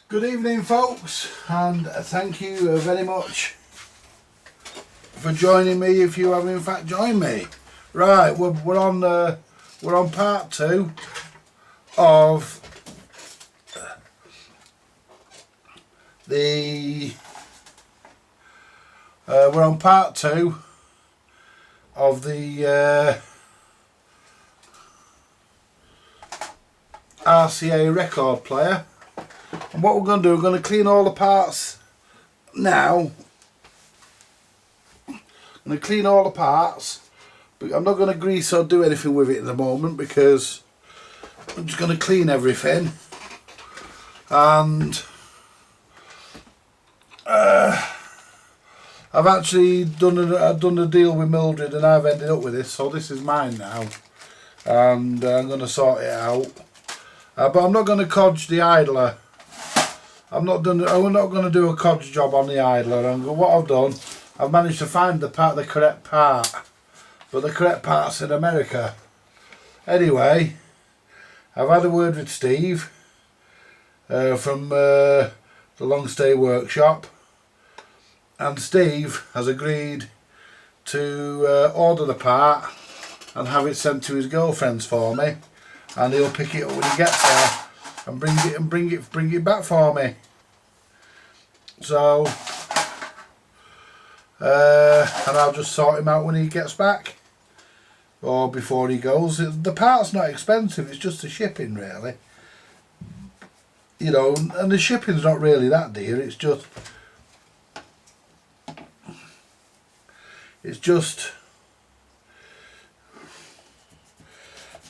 Good evening, folks, and thank you very much for joining me, if you have in fact joined me. Right, we're on part two of the RCA record player. And what we're going to do, we're going to clean all the parts now. I'm going to clean all the parts, but I'm not going to grease or do anything with it at the moment because I'm just going to clean everything. And I've actually done a deal with Mildred, and I've ended up with this, so this is mine now, and I'm going to sort it out. But I'm not going to codge the idler. I'm not going to do a codge job on the idler. And what I've done, I've managed to find the correct part, but the correct part's in America. Anyway, I've had a word with Steve from the Long Stay Workshop, and Steve has agreed to order the part and have it sent to his girlfriend's for me, and he'll pick it up when he gets there and bring it back for me. So and I'll just sort him out when he gets back or before he goes. The part's not expensive, it's just the shipping really, you know, and the shipping's not really that dear. It's just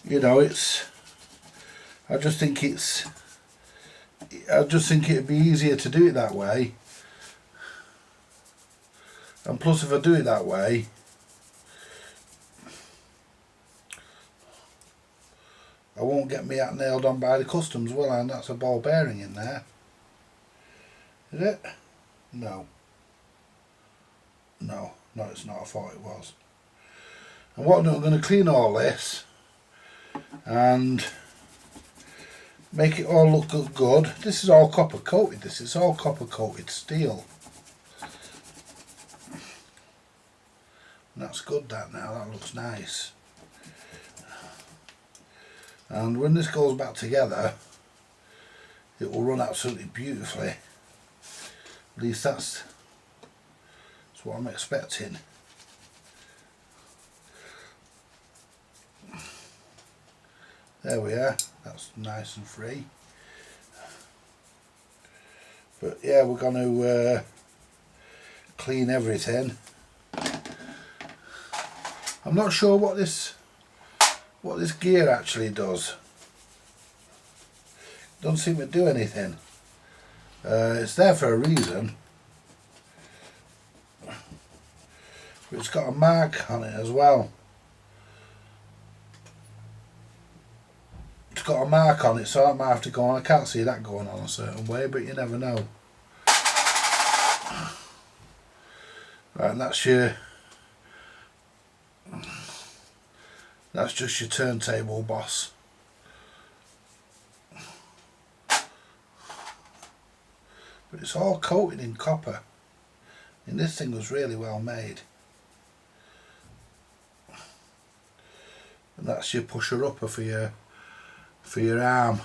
you know, I just think it'd be easier to do it that way. And plus, if I do it that way, I won't get me hat nailed on by the customs, will I? And that's a ball bearing in there. Is it? No. No, it's not. I thought it was. And what I'm doing, I'm going to clean all this and make it all look good. This is all copper coated. It's all copper coated steel. And that's good, that now. That looks nice. And when this goes back together, it will run absolutely beautifully. At least that's what I'm expecting. There we are. That's nice and free. But yeah, we're going to clean everything. I'm not sure what this gear actually does. Doesn't seem to do anything. It's there for a reason. But it's got a mark on it as well. It's got a mark on it, so I might have to go on. I can't see that going on a certain way, but you never know. Right, and that's just your turntable boss. But it's all coated in copper. And this thing was really well made. And that's your pusher upper for your arm.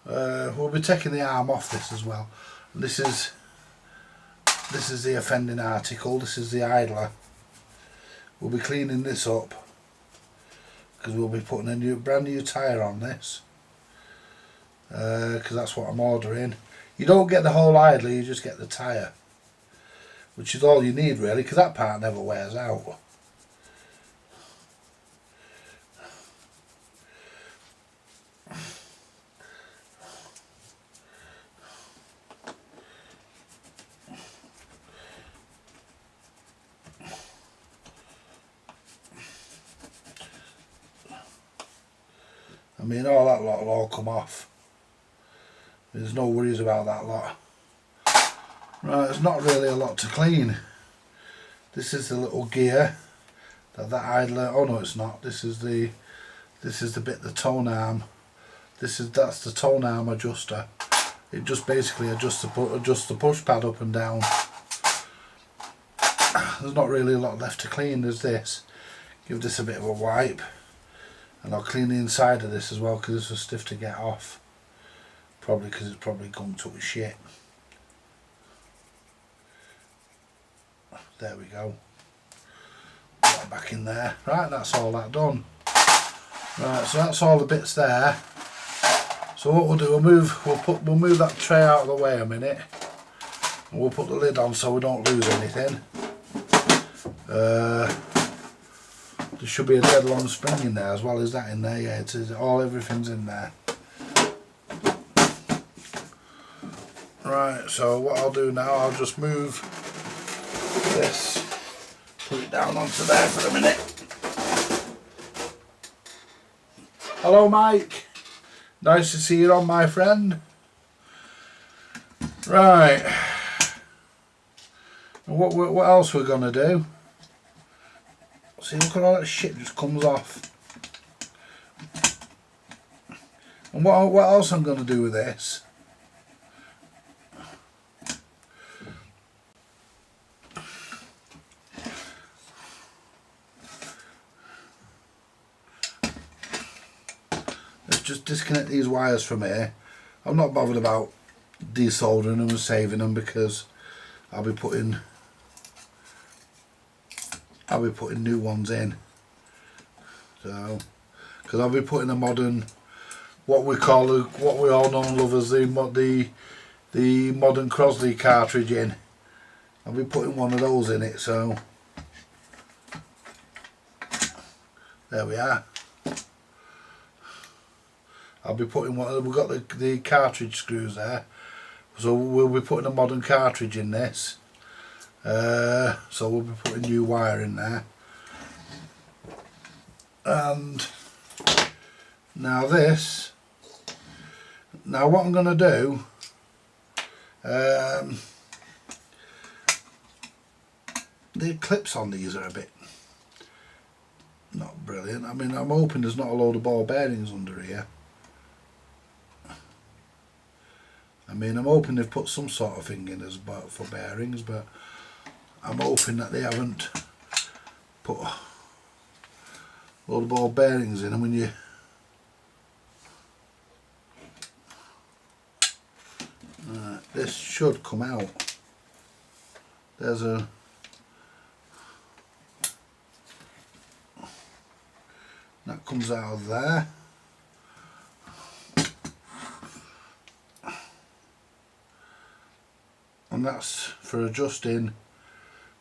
We'll be taking the arm off this as well. And this is the offending article. This is the idler. We'll be cleaning this up because we'll be putting a brand new tyre on this, because that's what I'm ordering. You don't get the whole idler, you just get the tyre, which is all you need really, because that part never wears out. I mean, all that lot will all come off. There's no worries about that lot. Right, there's not really a lot to clean. This is the little gear that idler. Oh no, it's not. This is the bit, the tone arm. That's the tone arm adjuster, It just basically adjusts the push pad up and down. There's not really a lot left to clean. There's this. Give this a bit of a wipe, and I'll clean the inside of this as well because this was stiff to get off. Probably because it's probably gunked up with shit. There we go. Put that back in there. Right, that's all that done. Right, so that's all the bits there. So what we'll do, we'll move that tray out of the way a minute, and we'll put the lid on so we don't lose anything. There should be a dead long spring in there as well. Is that in there? Yeah, it is. Everything's in there. Right, so what I'll do now, I'll just move this, put it down onto there for a minute. Hello Mike, nice to see you on, my friend. Right, and what else we're gonna do? See, look at all that shit just comes off. And what else I'm gonna do with this? Just disconnect these wires from here. I'm not bothered about desoldering them and saving them because I'll be putting new ones in. So, because I'll be putting a modern, what we all know and love as the modern Crosley cartridge in. I'll be putting one of those in it. So there we are. I'll be putting one. We've got the cartridge screws there, so we'll be putting a modern cartridge in this. So we'll be putting new wire in there. And now this. Now what I'm going to do. The clips on these are a bit not brilliant. I mean, I'm hoping there's not a load of ball bearings under here. I mean, I'm hoping they've put some sort of thing in as for bearings, but I'm hoping that they haven't put a load of ball bearings in. And when you this should come out. There's a that comes out of there. And that's for adjusting.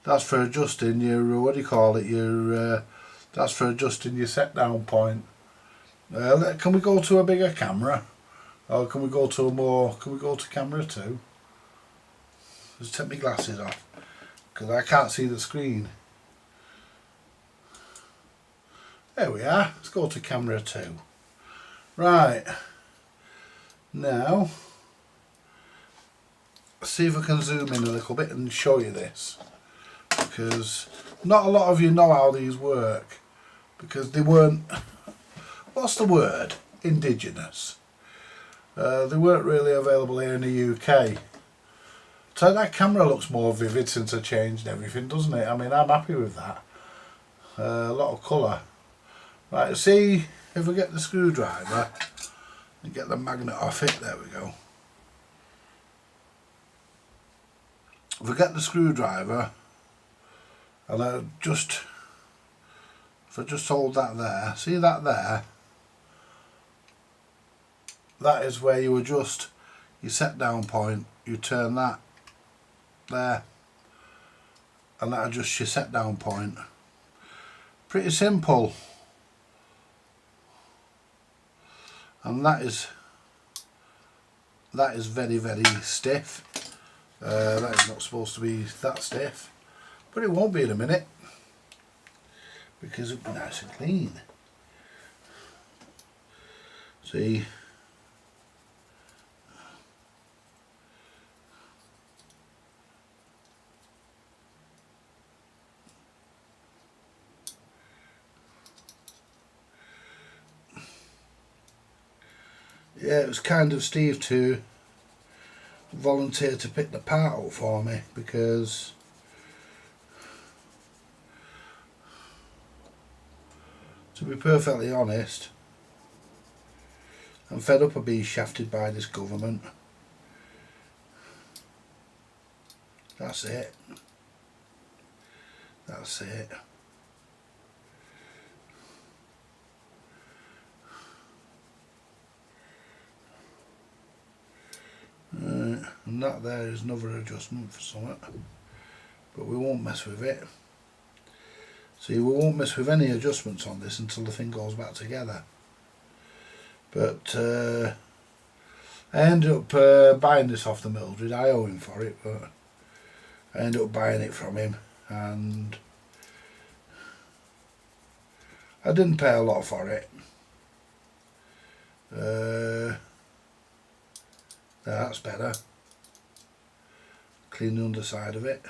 That's for adjusting your what do you call it? Your that's for adjusting your set down point. Can we go to a bigger camera, or can we go to a more? Can we go to camera 2? Just take my glasses off because I can't see the screen. There we are. Let's go to camera 2. Right now. See if I can zoom in a little bit and show you this, because not a lot of you know how these work because they weren't, what's the word, indigenous. They weren't really available here in the UK. So that camera looks more vivid since I changed everything, doesn't it? I mean, I'm happy with that. A lot of colour. Right, see if we get the screwdriver and get the magnet off it. There we go. If I get the screwdriver and if I just hold that there, see that there? That is where you adjust your set down point. You turn that there and that adjusts your set down point. Pretty simple. And that is very, very stiff. That is not supposed to be that stiff, but it won't be in a minute because it'll be nice and clean. See? Yeah, it was kind of Steve to volunteer to pick the part up for me, because to be perfectly honest, I'm fed up of being shafted by this government. That's it. That's it. And that there is another adjustment for something, but we won't mess with it. See, we won't mess with any adjustments on this until the thing goes back together. But I ended up buying this off the Mildred. I owe him for it, but I ended up buying it from him, and I didn't pay a lot for it. That's better. Clean the underside of it.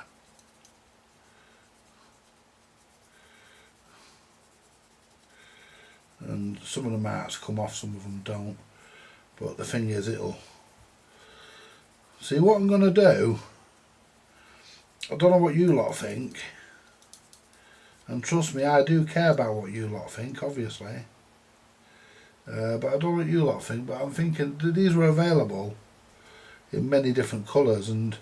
And some of the marks come off, some of them don't. But the thing is, it'll... See, what I'm going to do, I don't know what you lot think. And trust me, I do care about what you lot think, obviously. But I don't know what you lot think, but I'm thinking that these were available in many different colours, and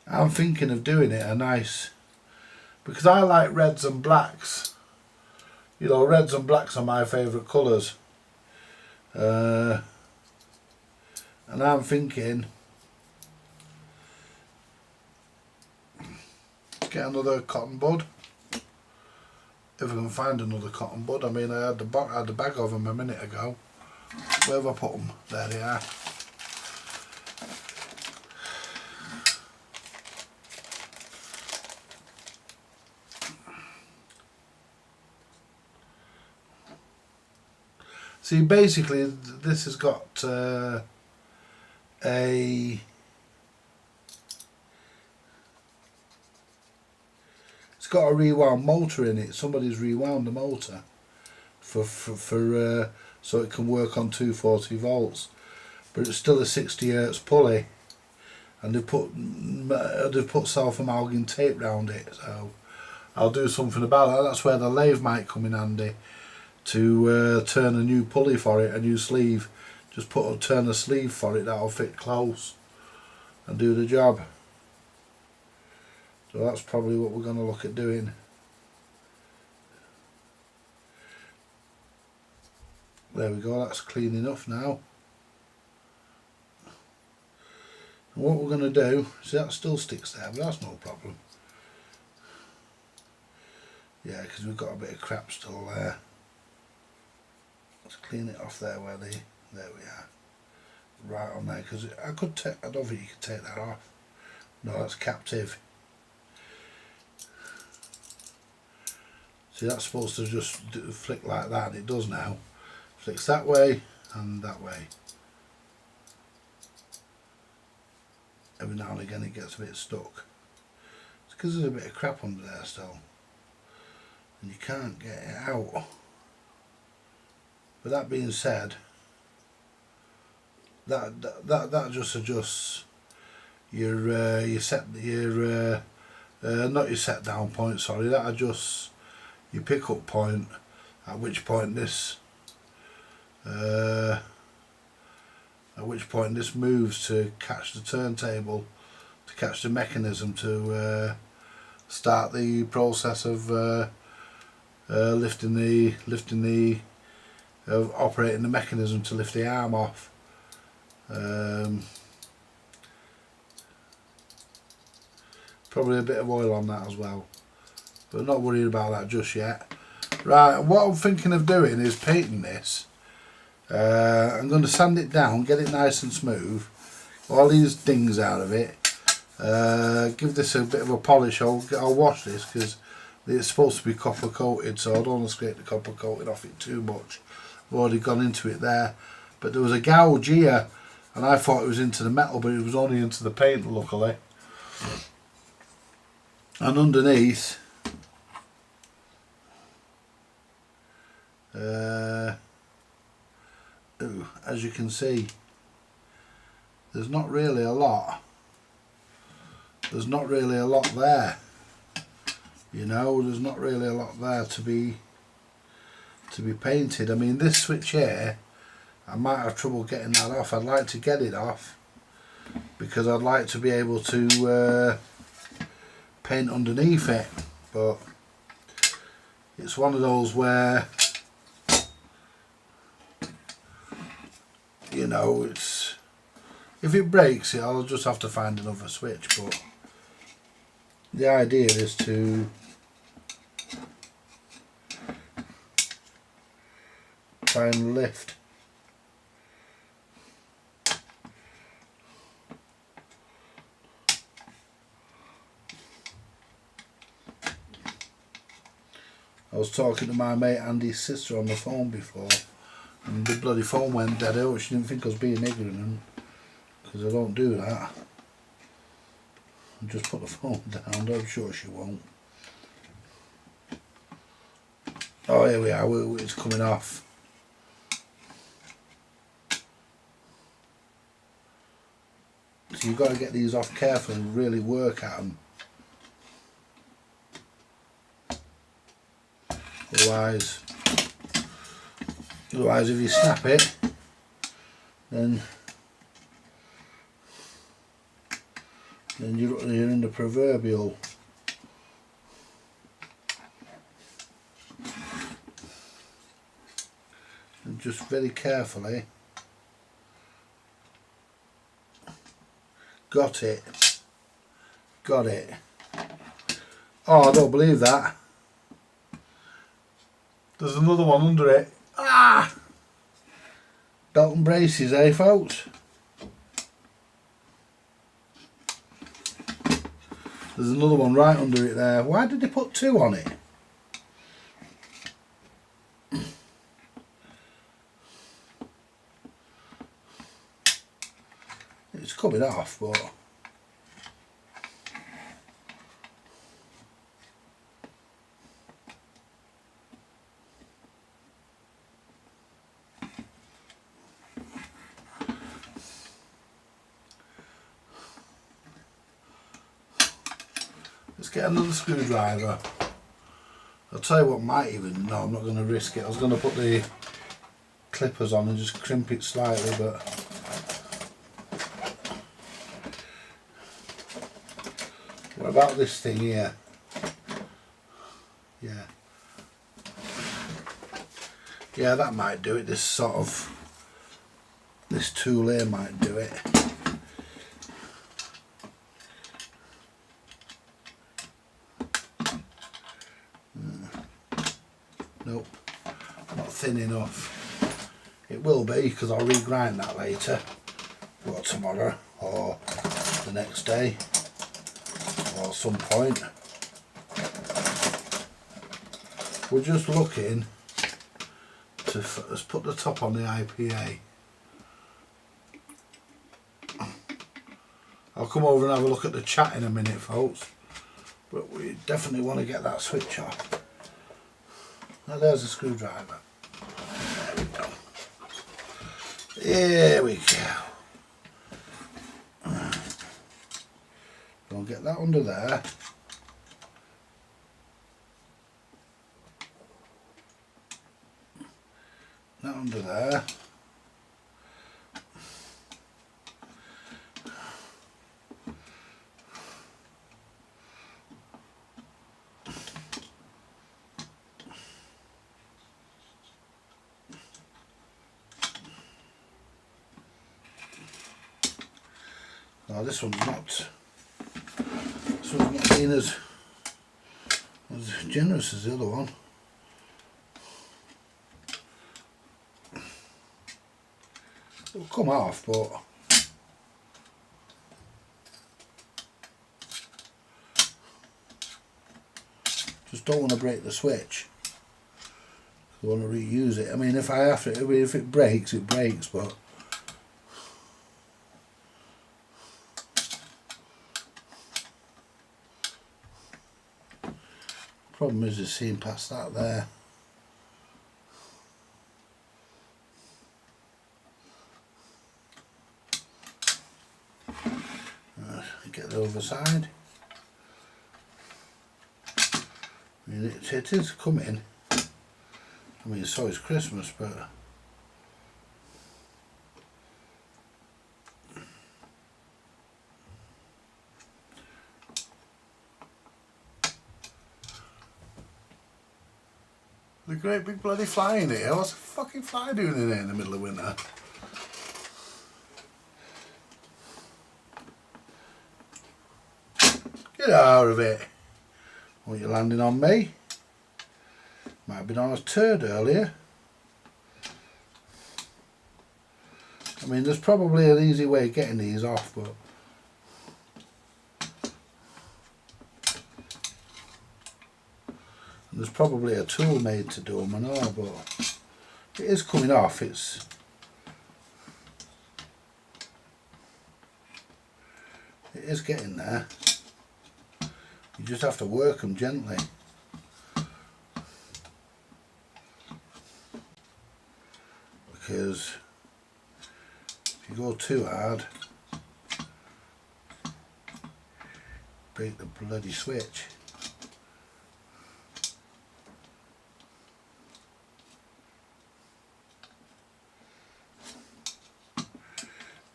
I'm thinking of doing it a nice, because I like reds and blacks. You know, reds and blacks are my favourite colours. And I'm thinking, get another cotton bud. If I can find another cotton bud. I mean, I had the bag of them a minute ago. Where have I put them? There they are. See, basically, this has got it's got a rewound motor in it. Somebody's rewound the motor for so it can work on 240 volts, but it's still a 60 hertz pulley, and they've put self-amalgam tape round it. So I'll do something about that. That's where the lathe might come in handy, to turn a new pulley for it, a new sleeve. Just turn a sleeve for it that'll fit close and do the job. So that's probably what we're going to look at doing. There we go, that's clean enough now. And what we're going to do, see, that still sticks there, but that's no problem. Yeah, because we've got a bit of crap still there. Let's clean it off there where there we are. Right on there, because I don't think you could take that off. No, that's captive. See, that's supposed to just flick like that, and it does now. Flicks that way and that way. Every now and again it gets a bit stuck. It's because there's a bit of crap under there still, and you can't get it out. But that being said, that just adjusts your not your set down point, sorry, that adjusts your pickup point, at which point this moves to catch the turntable, to catch the mechanism, to start the process of operating the mechanism to lift the arm off. Probably a bit of oil on that as well, but not worried about that just yet. Right, what I'm thinking of doing is painting this. I'm going to sand it down, get it nice and smooth, all these dings out of it, give this a bit of a polish. I'll wash this because it's supposed to be copper coated, so I don't want to scrape the copper coating off it too much. I've already gone into it there, but there was a gouge here and I thought it was into the metal, but it was only into the paint, luckily. And underneath as you can see, there's not really a lot. There's not really a lot there. You know, there's not really a lot there to be painted. I mean, this switch here, I might have trouble getting that off. I'd like to get it off because I'd like to be able to paint underneath it, but it's one of those where, you know, it's, if it breaks it, I'll just have to find another switch. But the idea is to try and lift. I was talking to my mate Andy's sister on the phone before, and the bloody phone went dead out. She didn't think I was being ignorant, because I don't do that. I just put the phone down. I'm sure she won't. Oh, here we are. It's coming off. So you've got to get these off carefully and really work at them. Otherwise if you snap it, then you're in the proverbial. And just very carefully. Got it. Got it. Oh, I don't believe that. There's another one under it. Ah! Belt and braces, eh, folks? There's another one right under it there. Why did they put two on it? It's coming off, but let's get another screwdriver. I'll tell you what, might even, no, I'm not going to risk it. I was going to put the clippers on and just crimp it slightly, but what about this thing here? Yeah, that might do it. This tool here might do it. Nope, not thin enough. It will be, because I'll regrind that later, or tomorrow, or the next day, or some point. We're just looking to, let's put the top on the IPA. I'll come over and have a look at the chat in a minute, folks, but we definitely want to get that switch off. Now there's a screwdriver. There we go. Here we go. We'll get that under there. That under there. Now this one's not being as generous as the other one. It'll come off, but just don't want to break the switch. I want to reuse it. I mean, if I have to, if it breaks, it breaks, but problem is just seeing past that there. Get the other side. I mean, it is coming. I mean, so is Christmas, but the great big bloody fly in here. What's a fucking fly doing in here in the middle of winter? Get out of it. What, you landing on me? Might have been on a turd earlier. I mean, there's probably an easy way of getting these off, but there's probably a tool made to do them, I know, but it is coming off. It is getting there. You just have to work them gently. Because if you go too hard, break the bloody switch.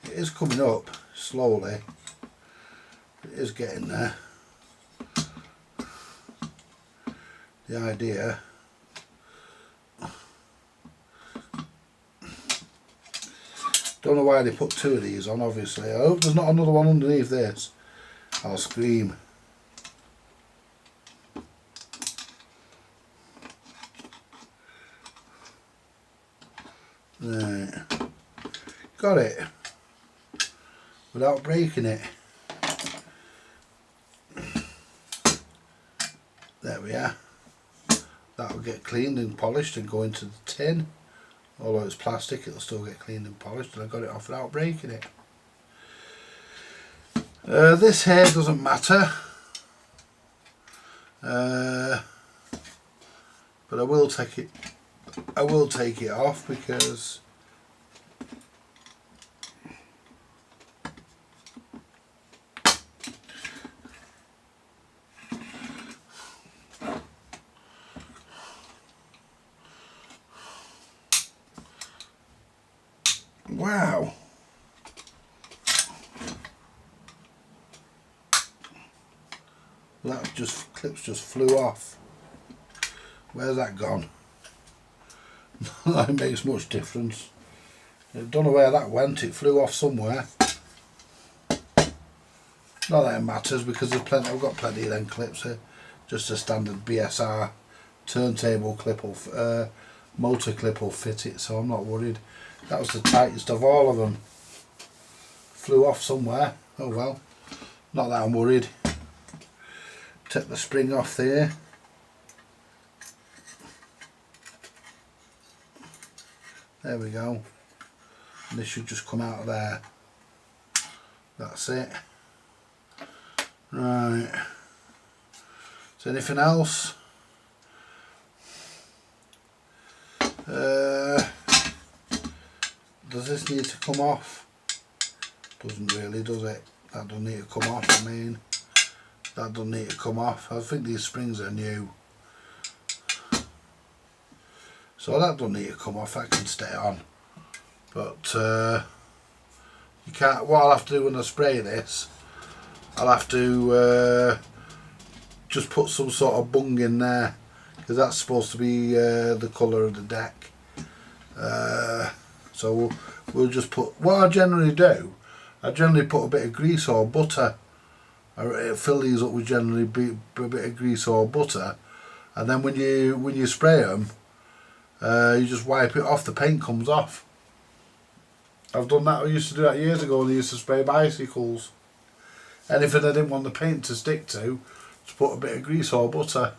It is coming up slowly. It is getting there. The idea don't know why they put two of these on, obviously. I hope there's not another one underneath this. I'll scream. Right. Got it. Without breaking it. There we are. That will get cleaned and polished and go into the tin. Although it's plastic, it'll still get cleaned and polished, and I got it off without breaking it. This here doesn't matter, but I will take it. I will take it off because wow. That clips just flew off. Where's that gone? That makes much difference. I don't know where that went. It flew off somewhere. Not that it matters because there's plenty. I've got plenty of them clips here. Just a standard BSR turntable clip or motor clip will fit it, so I'm not worried. That was the tightest of all of them. Flew off somewhere. Oh well. Not that I'm worried. Take the spring off there. There we go. And this should just come out of there. That's it. Right. Is there anything else? Does this need to come off? Doesn't really, does it? That doesn't need to come off, I mean. That doesn't need to come off. I think these springs are new. So that doesn't need to come off, that can stay on. But you can't, what I'll have to do when I spray this, I'll have to just put some sort of bung in there, because that's supposed to be the colour of the deck. So we'll just put, what I generally do, I generally put a bit of grease or butter. I fill these up with generally a bit of grease or butter, and then when you spray them, you just wipe it off. The paint comes off. I've done that. I used to do that years ago when I used to spray bicycles. Anything I didn't want the paint to stick to, just put a bit of grease or butter,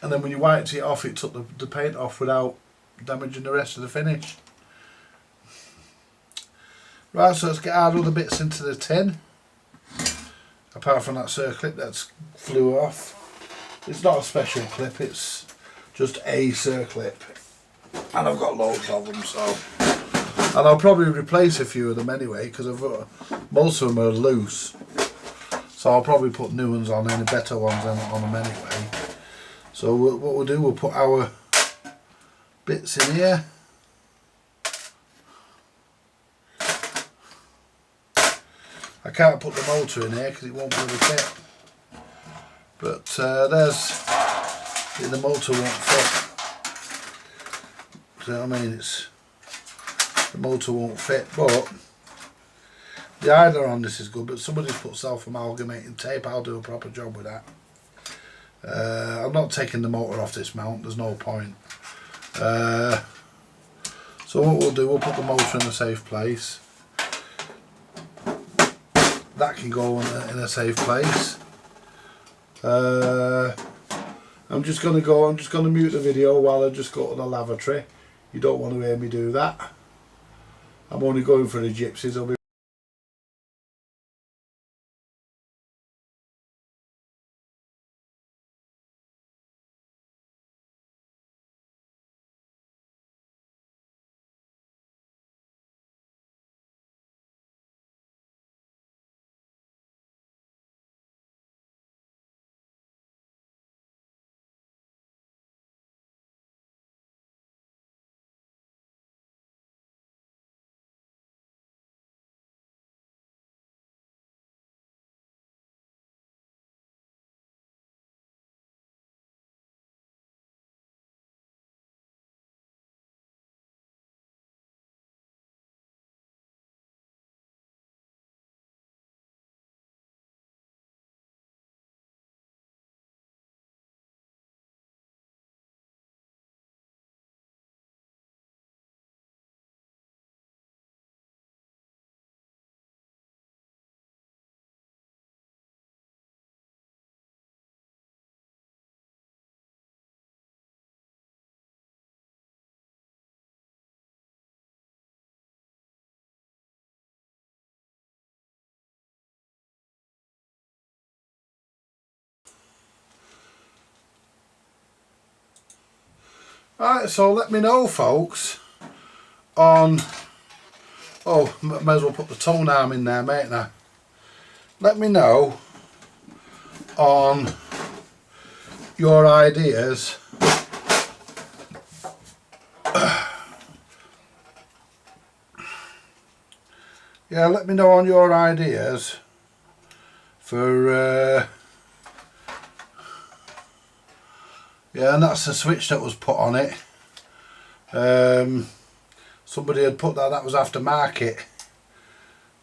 and then when you wiped it off, it took the paint off without damaging the rest of the finish. Right, so let's get our other bits into the tin. Apart from that circlip that flew off. It's not a special clip, it's just a circlip. And I've got loads of them, so And I'll probably replace a few of them anyway, because most of them are loose. So I'll probably put new ones on, any better ones on them anyway. So what we'll do, we'll put our bits in here. I can't put the motor in here because it won't really fit. But the motor won't fit. Do you know what I mean? The motor won't fit, but the idler on this is good. But somebody's put self-amalgamating tape. I'll do a proper job with that. I'm not taking the motor off this mount. There's no point. So what we'll do, we'll put the motor in a safe place. That can go in a safe place. I'm just going to mute the video while I just go to the lavatory. You don't want to hear me do that. I'm only going for the gypsies. I'll be right. So let me know, folks. Oh, may as well put the tone arm in there, mate. Now, let me know on your ideas. Yeah, let me know on your ideas for yeah, and that's the switch that was put on it. Somebody had put that was aftermarket,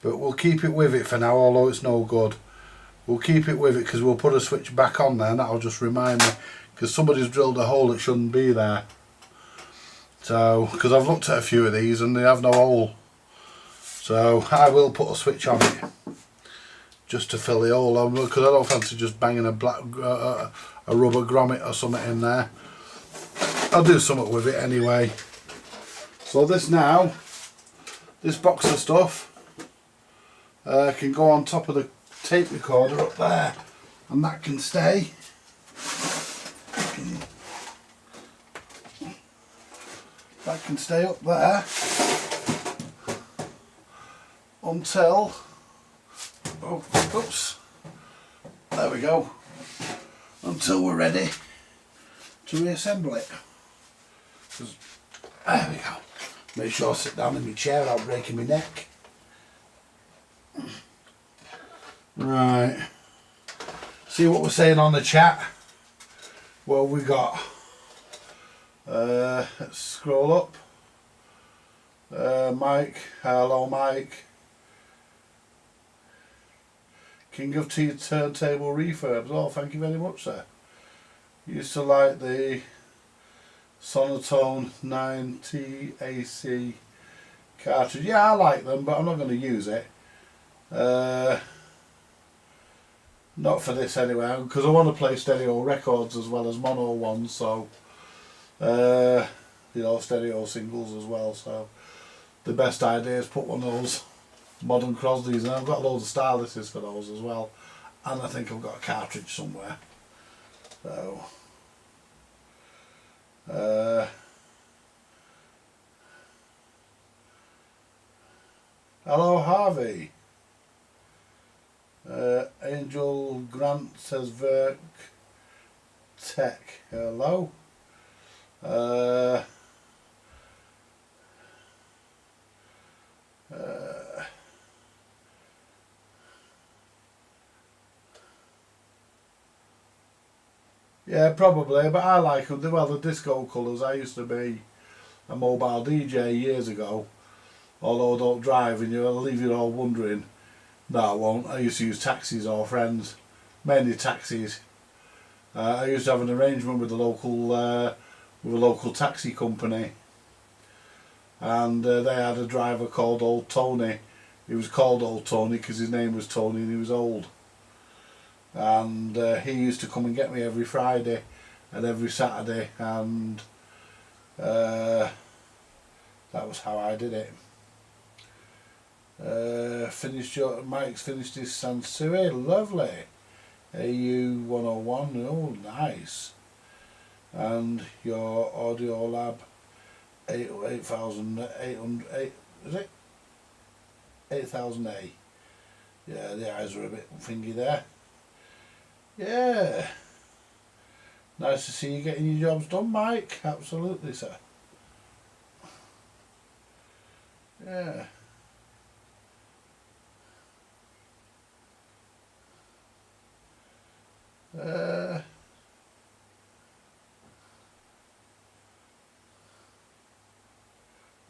but we'll keep it with it for now, although it's no good. We'll keep it with it because we'll put a switch back on there, and that'll just remind me, because somebody's drilled a hole that shouldn't be there. So, because I've looked at a few of these and they have no hole. So I will put a switch on it just to fill the hole, because I don't fancy just banging a rubber grommet or something in there. I'll do something with it anyway. So this box of stuff can go on top of the tape recorder up there, and that can stay. That can stay up there until, oh, oops, there we go, until we're ready to reassemble it. There we go. Make sure I sit down in my chair without breaking my neck. Right, see what we're saying on the chat. What have we got? Let's scroll up. Mike, hello Mike. King of Tea Turntable Refurbs. Oh, thank you very much, sir. Used to like the Sonotone 9T AC cartridge. Yeah, I like them, but I'm not going to use it. Not for this anyway, because I want to play stereo records as well as mono ones, so you know, stereo singles as well. So the best idea is put one of those modern Crosleys, and I've got loads of styluses for those as well, and I think I've got a cartridge somewhere. So Hello Harvey. Angel Grant says Verk Tech. Hello. Yeah, probably, but I like them. Well, the disco colours. I used to be a mobile DJ years ago, although I don't drive, and I'll leave you all wondering. No, I won't. I used to use taxis or friends, mainly taxis. I used to have an arrangement with a local taxi company, and they had a driver called Old Tony. He was called Old Tony because his name was Tony and he was old. And he used to come and get me every Friday and every Saturday, and that was how I did it. Mike's finished his Sansui, lovely. AU 101, oh nice. And your Audio Lab 8800, is it? 8000A. Yeah, the eyes are a bit thingy there. Yeah. Nice to see you getting your jobs done, Mike. Absolutely, sir. Yeah.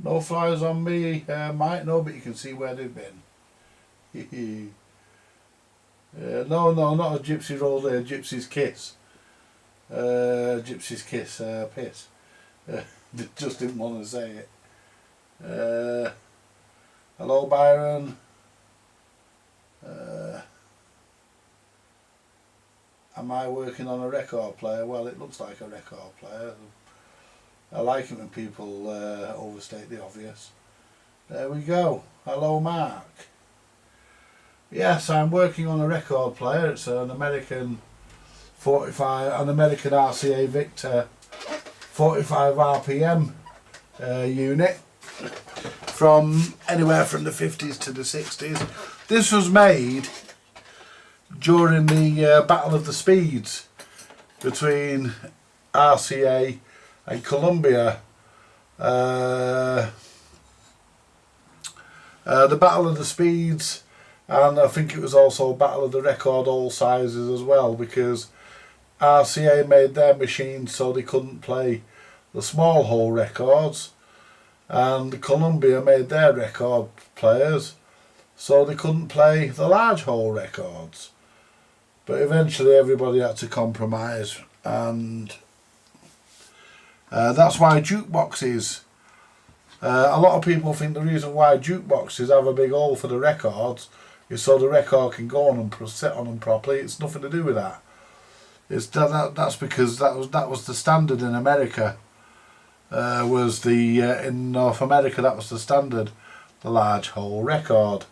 No flies on me, Mike. No, but you can see where they've been. No, not a gypsy roll there. Gypsy's kiss. Gypsy's kiss. Piss. Just didn't want to say it. Hello, Byron. Am I working on a record player? Well, it looks like a record player. I like it when people overstate the obvious. There we go. Hello, Mark. Yes, I'm working on a record player. It's an American 45, an American RCA Victor 45 RPM unit from anywhere from the 50s to the 60s. This was made during the Battle of the Speeds between RCA and Columbia. The Battle of the Speeds, and I think it was also Battle of the Record all sizes as well, because RCA made their machines so they couldn't play the small hole records, and Columbia made their record players so they couldn't play the large hole records. But eventually everybody had to compromise, and that's why jukeboxes, a lot of people think the reason why jukeboxes have a big hole for the records is so the record can go on and sit on them properly. It's nothing to do with that. It's that's because that was the standard in America. In North America that was the standard, the large hole record,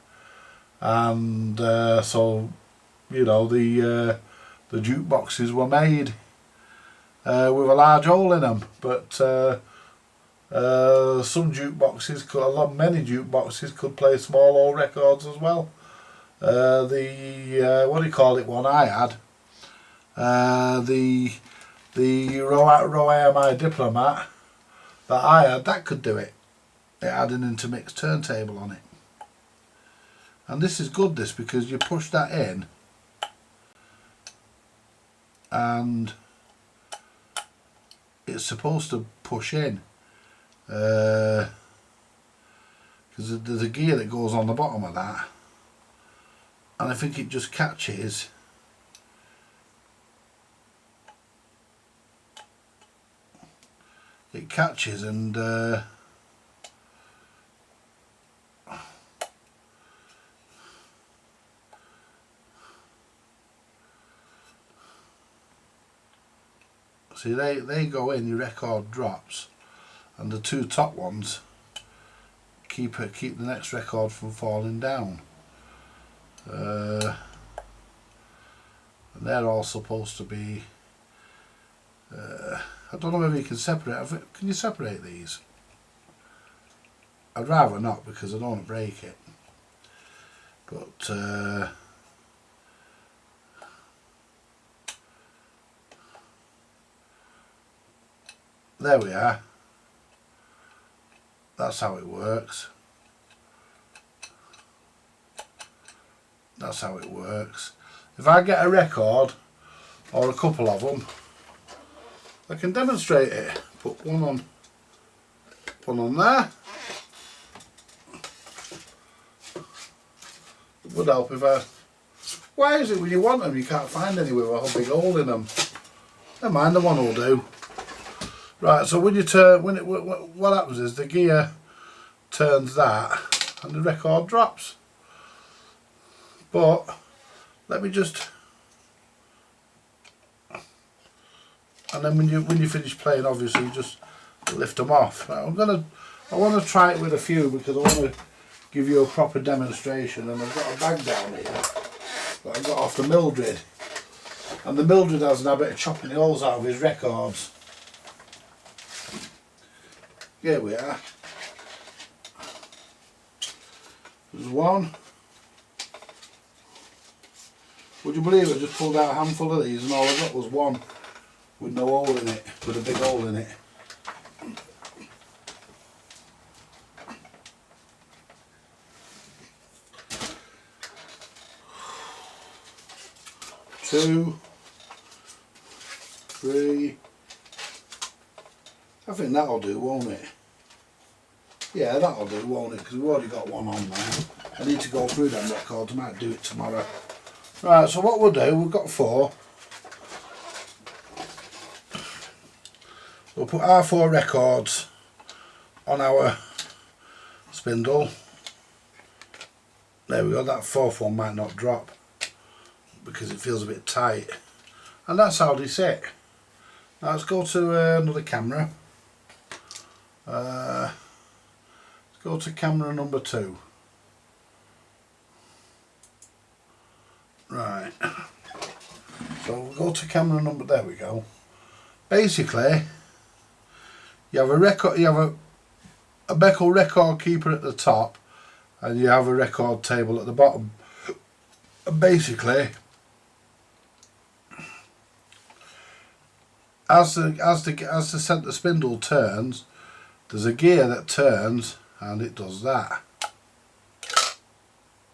and so you know the jukeboxes were made with a large hole in them, but some jukeboxes, many jukeboxes could play small hole records as well. What do you call it? One I had, the Roami Diplomat that I had, that could do it. It had an intermixed turntable on it, and this is good, this, because you push that in and it's supposed to push in, because there's a gear that goes on the bottom of that, and I think it just catches. It catches and see, they go in, your record drops, and the two top ones keep the next record from falling down. And they're all supposed to be, I don't know whether you can separate. Can you separate these? I'd rather not, because I don't want to break it. but there we are. That's how it works. That's how it works. If I get a record or a couple of them, I can demonstrate it. Put one on there. It would help if I... Why is it when you want them you can't find anywhere with a big hole in them? Never mind, the one will do. Right, so when you turn, what happens is the gear turns that and the record drops. But let me just, and then when you finish playing, obviously you just lift them off. Right, I want to try it with a few because I want to give you a proper demonstration. And I've got a bag down here that I got off the Mildred, and the Mildred has a habit of chopping the holes out of his records. Here we are. There's one. Would you believe it? I just pulled out a handful of these and all I got was one with no hole in it, with a big hole in it. Two, three. I think that'll do, won't it? Yeah, that'll do, won't it? Because we've already got one on there. I need to go through them records. I might do it tomorrow. Right, so what we'll do, we've got 4. We'll put our 4 records on our spindle. There we go, that 4th one might not drop because it feels a bit tight. And that's how they sit. Now let's go to another camera. Let's go to camera number 2. Right, so we'll go to camera number, there we go. Basically, you have a record, you have a Beckel record keeper at the top, and you have a record table at the bottom. And basically, as the centre spindle turns, there's a gear that turns, and it does that.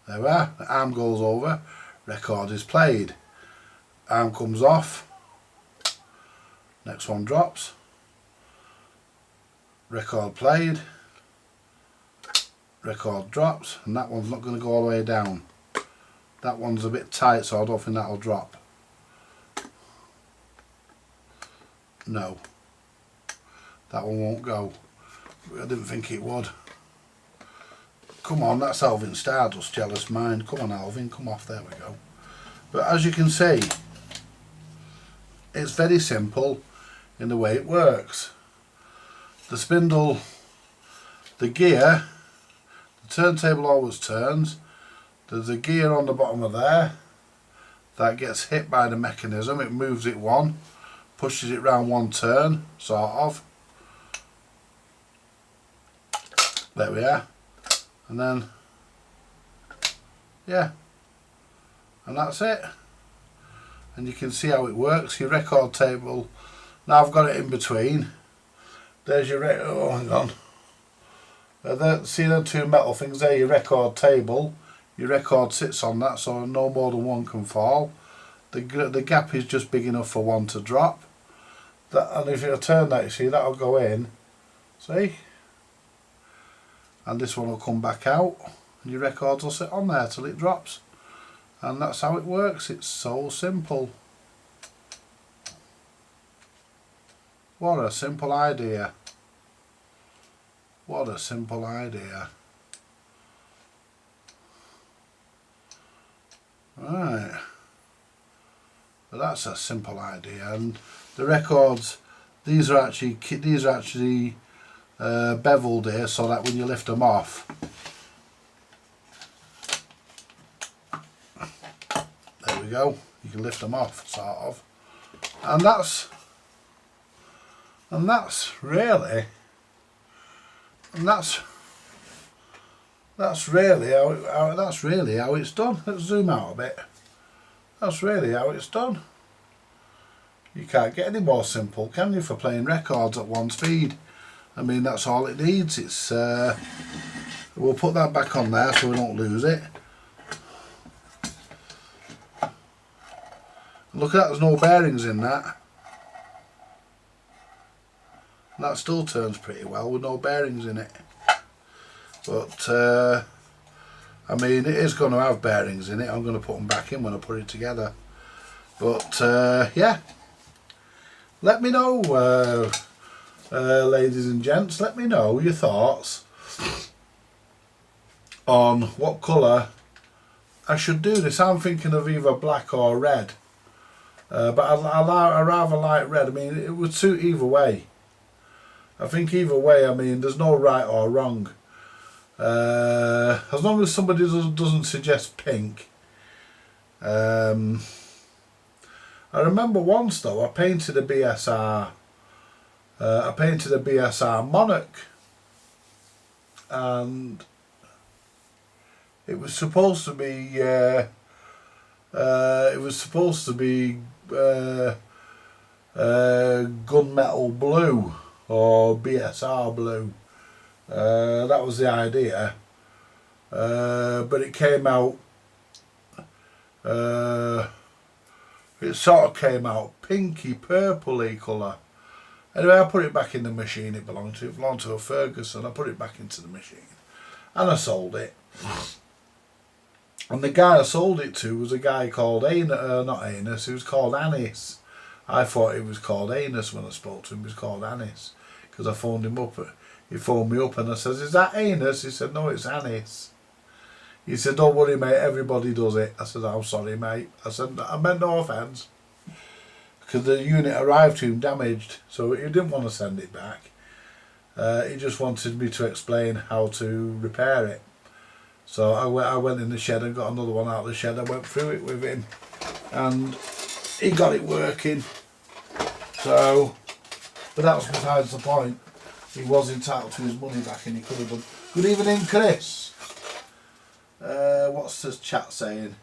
There we are. The arm goes over. Record is played. Arm comes off. Next one drops. Record played. Record drops, and that one's not going to go all the way down. That one's a bit tight, so I don't think that'll drop. No. That one won't go. I didn't think it would. Come on, that's Alvin Stardust, Jealous Mind. Come on, Alvin, come off, there we go. But as you can see, it's very simple in the way it works. The spindle, the gear, the turntable always turns. There's a gear on the bottom of there that gets hit by the mechanism. It moves it one, pushes it round one turn, sort of. There we are. And then, yeah, and that's it. And you can see how it works. Your record table, now I've got it in between. There's your oh, hang on. See them 2 metal things there, your record table. Your record sits on that, so no more than one can fall. The gap is just big enough for one to drop. And if you turn that, you see that'll go in. See? And this one will come back out, and your records will sit on there till it drops. And that's how it works. It's so simple. What a simple idea. What a simple idea. Right. But that's a simple idea. And the records, these are actually beveled here, so that when you lift them off, there we go, you can lift them off, sort of. And that's really, and that's that's really how it's done. Let's zoom out a bit. That's really how it's done. You can't get any more simple, can you, for playing records at one speed? I mean, that's all it needs. It's we'll put that back on there so we don't lose it. Look at that, there's no bearings in that. That still turns pretty well with no bearings in it. But I mean, it is going to have bearings in it. I'm going to put them back in when I put it together. But yeah, let me know, ladies and gents, let me know your thoughts on what colour I should do this. I'm thinking of either black or red, but I rather like red. I mean, it would suit either way. I think either way, I mean, there's no right or wrong. As long as somebody doesn't suggest pink. I remember once though, I painted a BSR Monarch, and it was supposed to be gunmetal blue or BSR blue. That was the idea, but it came out. It sort of came out pinky purpley colour. Anyway, I put it back in the machine. It belonged to a Ferguson. I put it back into the machine, and I sold it. And the guy I sold it to was a guy called not Anus. He was called Anis. I thought he was called Anus when I spoke to him. He was called Anis because I phoned him up. He phoned me up and I says, "Is that Anus?" He said, "No, it's Anis." He said, "Don't worry, mate. Everybody does it." I said, "I'm sorry, mate." I said, "I meant no offence." Because the unit arrived to him damaged, so he didn't want to send it back. He just wanted me to explain how to repair it. So I went in the shed and got another one out of the shed. I went through it with him and he got it working. So, but that was besides the point. He was entitled to his money back and he could have done. Good evening, Chris. What's this chat saying?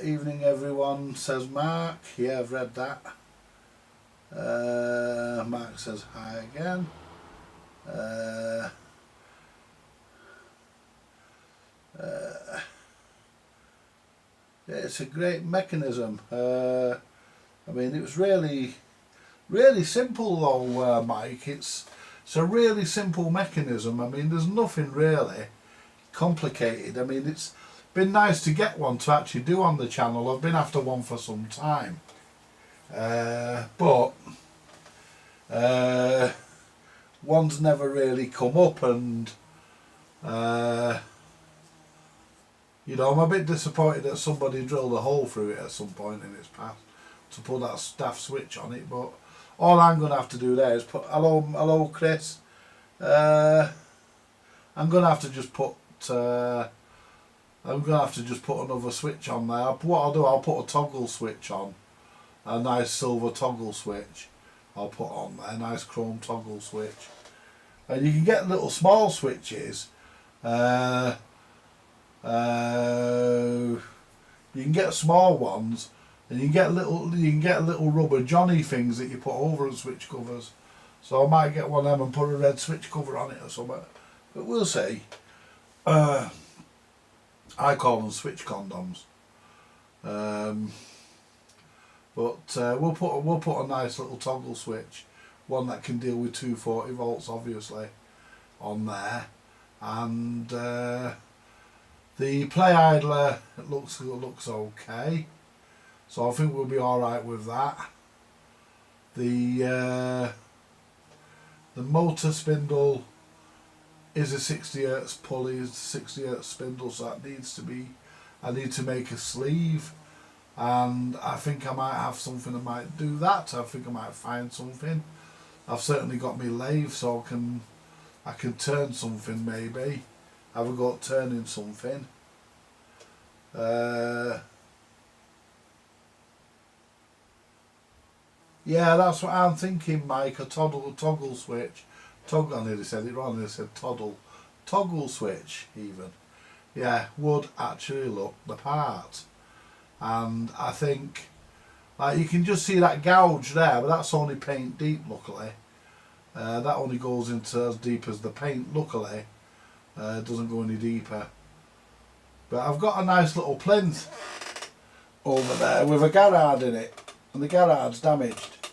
Evening everyone, says Mark. Yeah, I've read that. Mark says hi again. Yeah, it's a great mechanism. I mean, it was really simple though, Mike. It's a really simple mechanism. I mean, there's nothing really complicated. I mean, it's been nice to get one to actually do on the channel. I've been after one for some time, but one's never really come up, and you know, I'm a bit disappointed that somebody drilled a hole through it at some point in its past to put that daft switch on it. But all I'm going to have to do there is put hello Chris. I'm going to have to just put another switch on there. What I'll do, I'll put a toggle switch on, a nice silver toggle switch. I'll put on there, a nice chrome toggle switch. And you can get little small switches. You can get small ones, and you can get little rubber Johnny things that you put over the switch covers. So I might get one of them and put a red switch cover on it or something. But we'll see. I call them switch condoms. But we'll put a nice little toggle switch, one that can deal with 240 volts obviously, on there, and the play idler looks okay, so I think we'll be all right with that. The motor spindle is a 60 hertz pulley, is 60 hertz spindle, so that needs to be. I need to make a sleeve, and I think I might have something. I might do that. I think I might find something. I've certainly got my lathe, so I can turn something maybe. Have a go at turning something. Yeah, that's what I'm thinking, Mike. A toggle switch Toggle, I nearly said it wrong, I said toggle switch even. Yeah, would actually look the part. And I think, like, you can just see that gouge there, but that's only paint deep, luckily. That only goes into as deep as the paint, luckily. It doesn't go any deeper. But I've got a nice little plinth over there with a garage in it, and the garage damaged.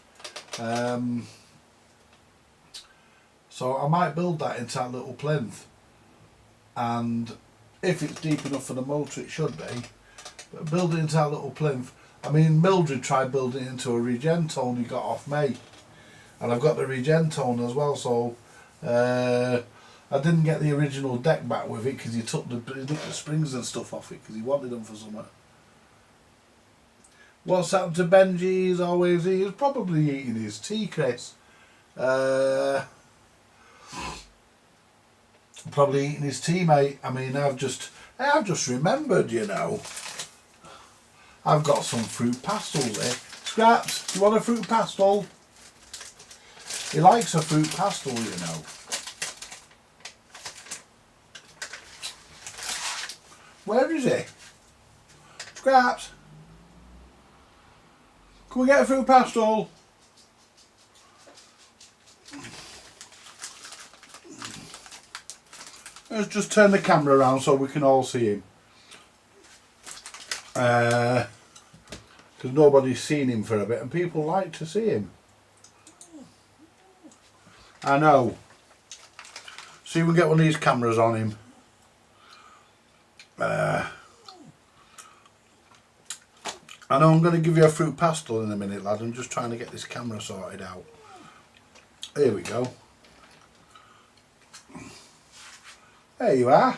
So I might build that into that little plinth, and if it's deep enough for the motor, it should be. But build it into that little plinth. I mean, Mildred tried building it into a Regentone he got off me, and I've got the Regentone as well. So I didn't get the original deck back with it because he took the springs and stuff off it because he wanted them for something. What's happened to Benji? He's probably eating his tea, Chris. Probably eating his tea, mate. I mean, I've just remembered, you know. I've got some fruit pastels here. Scraps, do you want a fruit pastel? He likes a fruit pastel, you know. Where is he? Scraps, can we get a fruit pastel? Let's just turn the camera around so we can all see him. Because nobody's seen him for a bit and people like to see him. I know. See if we can get one of these cameras on him. I know I'm going to give you a fruit pastel in a minute, lad. I'm just trying to get this camera sorted out. Here we go. There you are.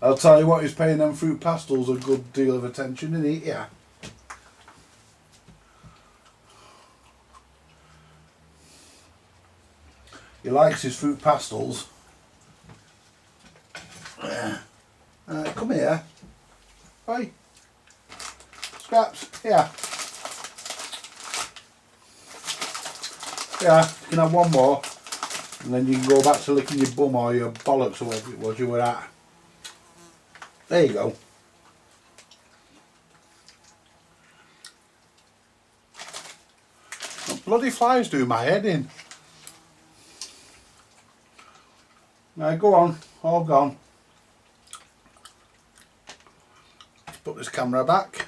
I'll tell you what, he's paying them fruit pastels a good deal of attention, isn't he? Yeah. He likes his fruit pastels. Come here. Hey. Scraps, here. Yeah, you can have one more. And then you can go back to licking your bum or your bollocks or whatever it was you were at. There you go. Bloody flies do my head in. Now go on, all gone. Let's put this camera back.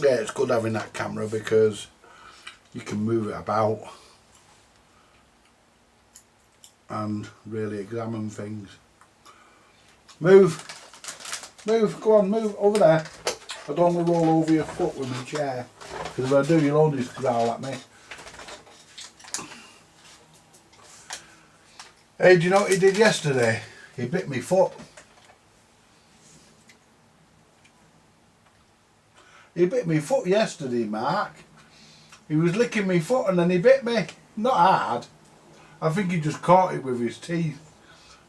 Yeah, it's good having that camera because you can move it about and really examine things. Move, go on, move over there. I don't want to roll over your foot with my chair, because if I do, you'll only growl at me. Hey, do you know what he did yesterday? He bit me foot. He bit me foot yesterday, Mark. He was licking me foot and then he bit me. Not hard. I think he just caught it with his teeth.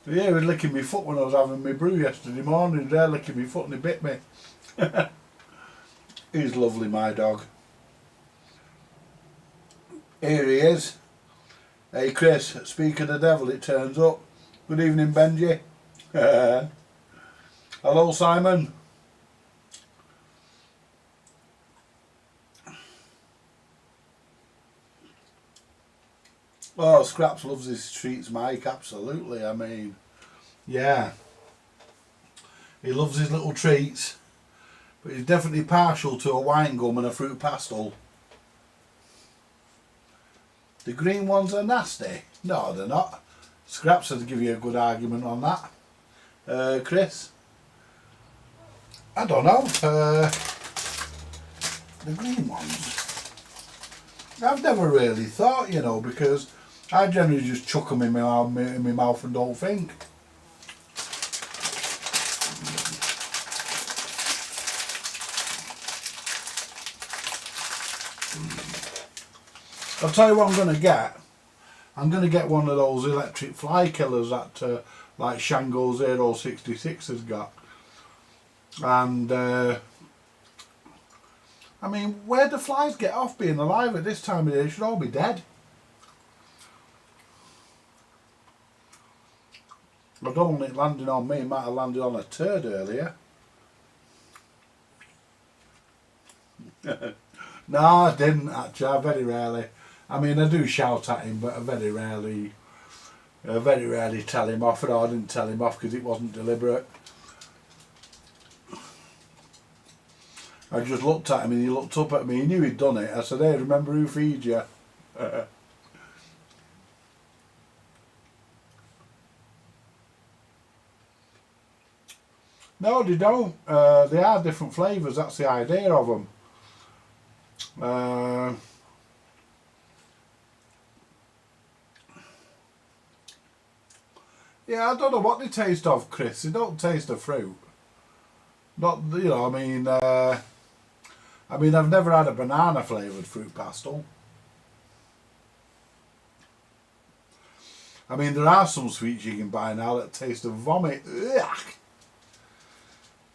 But yeah, he was licking me foot when I was having my brew yesterday morning. There licking me foot and he bit me. He's lovely, my dog. Here he is. Hey Chris, speak of the devil, it turns up. Good evening, Benji. Hello, Simon. Oh, Scraps loves his treats, Mike, absolutely. I mean, yeah. He loves his little treats. But he's definitely partial to a wine gum and a fruit pastel. The green ones are nasty. No, they're not. Scraps would give you a good argument on that. Chris? I don't know. The green ones. I've never really thought, you know, because I generally just chuck them in my mouth and don't think. I'll tell you what I'm going to get. I'm going to get one of those electric fly killers that like Shango 066 has got. And I mean, where do flies get off being alive at this time of year? They should all be dead. I don't want it landing on me. It might have landed on a turd earlier. No, I didn't actually. I very rarely. I mean, I do shout at him, but I very rarely tell him off. Or I didn't tell him off because it wasn't deliberate. I just looked at him and he looked up at me. He knew he'd done it. I said, "Hey, remember who feeds you?" No, they don't. They are different flavours. That's the idea of them. Yeah, I don't know what they taste of, Chris. They don't taste of fruit. Not, you know, I mean, I've never had a banana flavoured fruit pastel. I mean, there are some sweets you can buy now that taste of vomit. Ugh.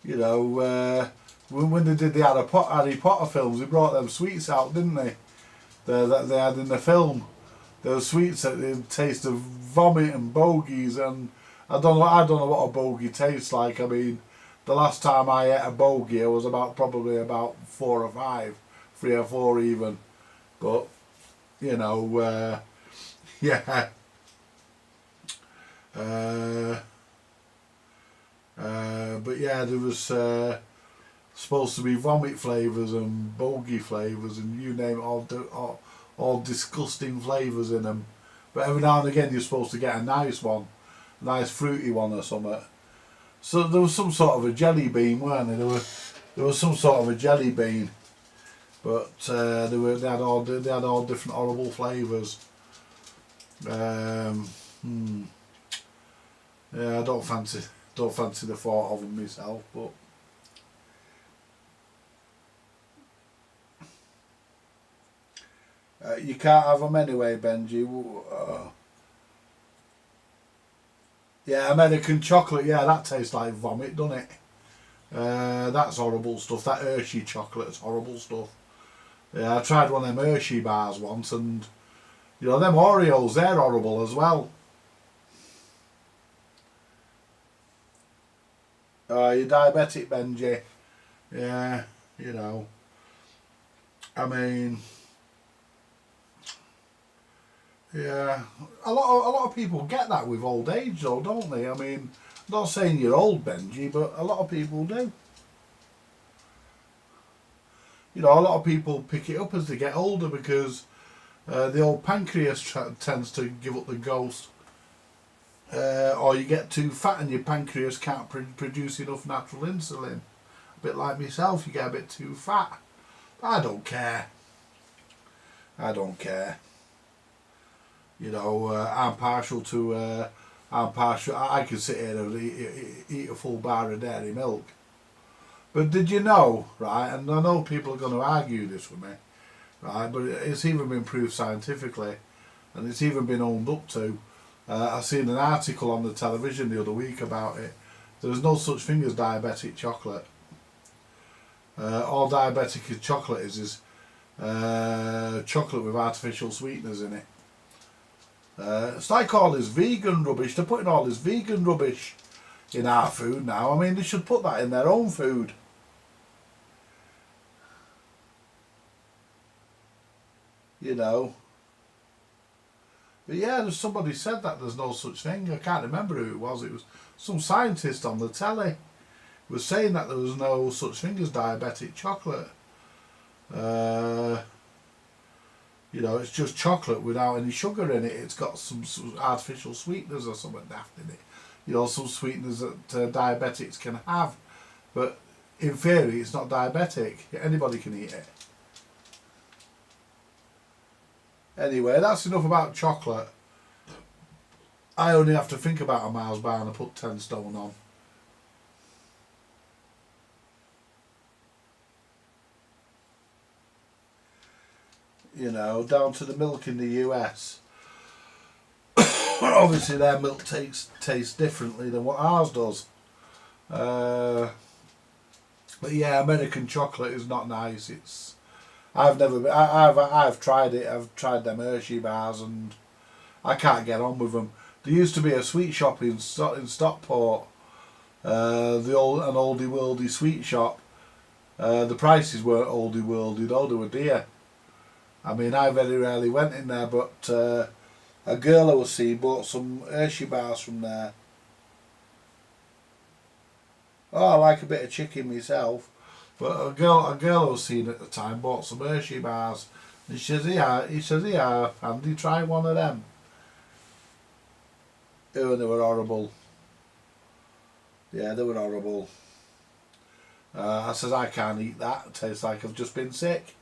You know, when they did the Harry Potter films, they brought them sweets out, didn't they? That they had in the film. Those sweets that taste of vomit and bogies, and I don't know what a bogey tastes like. I mean, the last time I ate a bogey, I was probably about 4 or 5, 3 or 4 even. But you know, yeah. But yeah, there was supposed to be vomit flavours and bogey flavours and you name it, all disgusting flavours in them. But every now and again you're supposed to get a nice one, a nice fruity one or something. So there was some sort of a jelly bean, weren't there? There was some sort of a jelly bean, but they had all different horrible flavours. Yeah, I don't fancy the thought of them myself, but you can't have them anyway, Benji. Yeah, American chocolate. Yeah, that tastes like vomit, doesn't it? That's horrible stuff. That Hershey chocolate's horrible stuff. Yeah, I tried one of them Hershey bars once, and you know them Oreos, they're horrible as well. You're diabetic, Benji. Yeah, you know. I mean, yeah, a lot of people get that with old age, though, don't they? I mean, I'm not saying you're old, Benji, but a lot of people do. You know, a lot of people pick it up as they get older because the old pancreas tends to give up the ghost. Or you get too fat and your pancreas can't produce enough natural insulin. A bit like myself, you get a bit too fat. I don't care. I don't care. You know, I'm partial to. I can sit here and eat a full bar of dairy milk. But did you know, right? And I know people are going to argue this with me, right? But it's even been proved scientifically, and it's even been owned up to. I seen an article on the television the other week about it. There's no such thing as diabetic chocolate. All diabetic chocolate is chocolate with artificial sweeteners in it. It's like all this vegan rubbish. They're putting all this vegan rubbish in our food now. I mean, they should put that in their own food. You know. But yeah, there's somebody said that there's no such thing. I can't remember who it was. It was some scientist on the telly was saying that there was no such thing as diabetic chocolate. You know, it's just chocolate without any sugar in it. It's got some artificial sweeteners or something daft in it. You know, some sweeteners that diabetics can have. But in theory, it's not diabetic. Anybody can eat it. Anyway, that's enough about chocolate. I only have to think about a Mars bar and I put 10 stone on. You know, down to the milk in the US. Obviously their milk tastes differently than what ours does. But yeah, American chocolate is not nice. I've tried it. I've tried them Hershey bars and I can't get on with them. There used to be a sweet shop in Stockport, an oldie worldy sweet shop. The prices weren't oldie worldy though, they were dear. I mean, I very rarely went in there, but a girl I was seeing bought some Hershey bars from there. Oh, I like a bit of chicken myself, but a girl I was seeing at the time bought some Hershey bars, and he says, "Yeah, Andy, try one of them." Oh, they were horrible. Yeah, they were horrible. I says, "I can't eat that. It tastes like I've just been sick."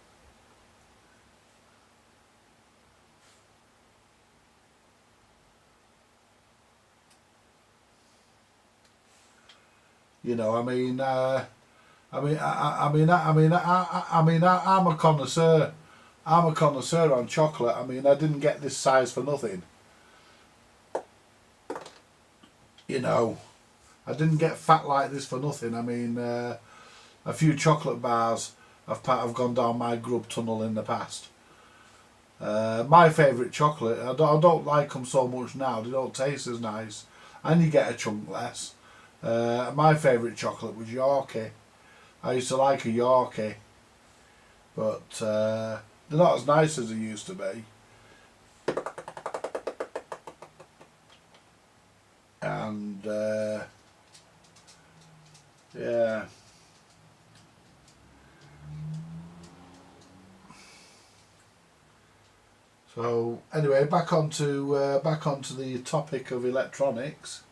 You know, I mean, I'm a connoisseur. I'm a connoisseur on chocolate. I mean, I didn't get this size for nothing. You know, I didn't get fat like this for nothing. I mean, a few chocolate bars have gone down my grub tunnel in the past. My favourite chocolate, I don't like them so much now. They don't taste as nice, and you get a chunk less. My favourite chocolate was Yorkie. I used to like a Yorkie, but they're not as nice as they used to be. And yeah. So anyway, back onto the topic of electronics.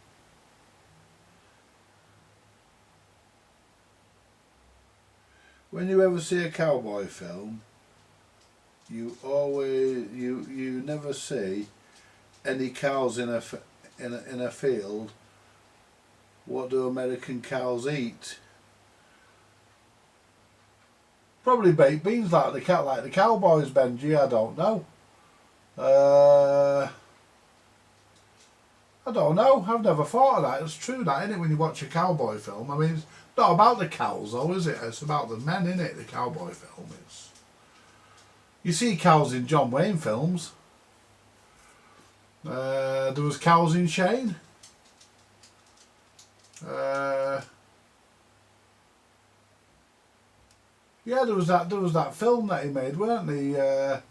When you ever see a cowboy film, you never see any cows in a field. What do American cows eat? Probably baked beans like the cowboys, Benji. I don't know. I don't know. I've never thought of that. It's true that, isn't it, when you watch a cowboy film? I mean, it's not about the cows though, is it? It's about the men, isn't it? The cowboy film. You see cows in John Wayne films. There was cows in Shane. Yeah, there was that film that he made, weren't there?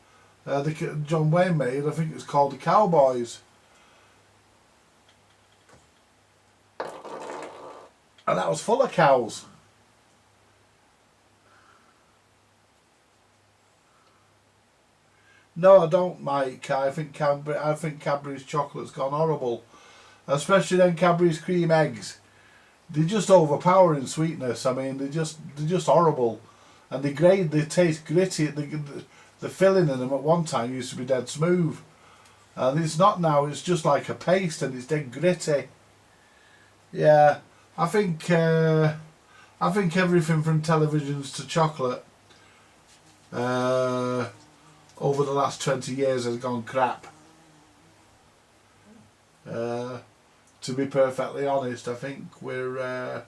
John Wayne made. I think it's called The Cowboys. And that was full of cows. No, I don't, Mike. I think Cadbury's chocolate's gone horrible, especially them Cadbury's cream eggs. They're just overpowering sweetness. I mean, they're just horrible, and they taste gritty. The filling in them at one time used to be dead smooth, and it's not now. It's just like a paste, and it's dead gritty. Yeah, I think everything from televisions to chocolate over the last 20 years has gone crap. To be perfectly honest, I think the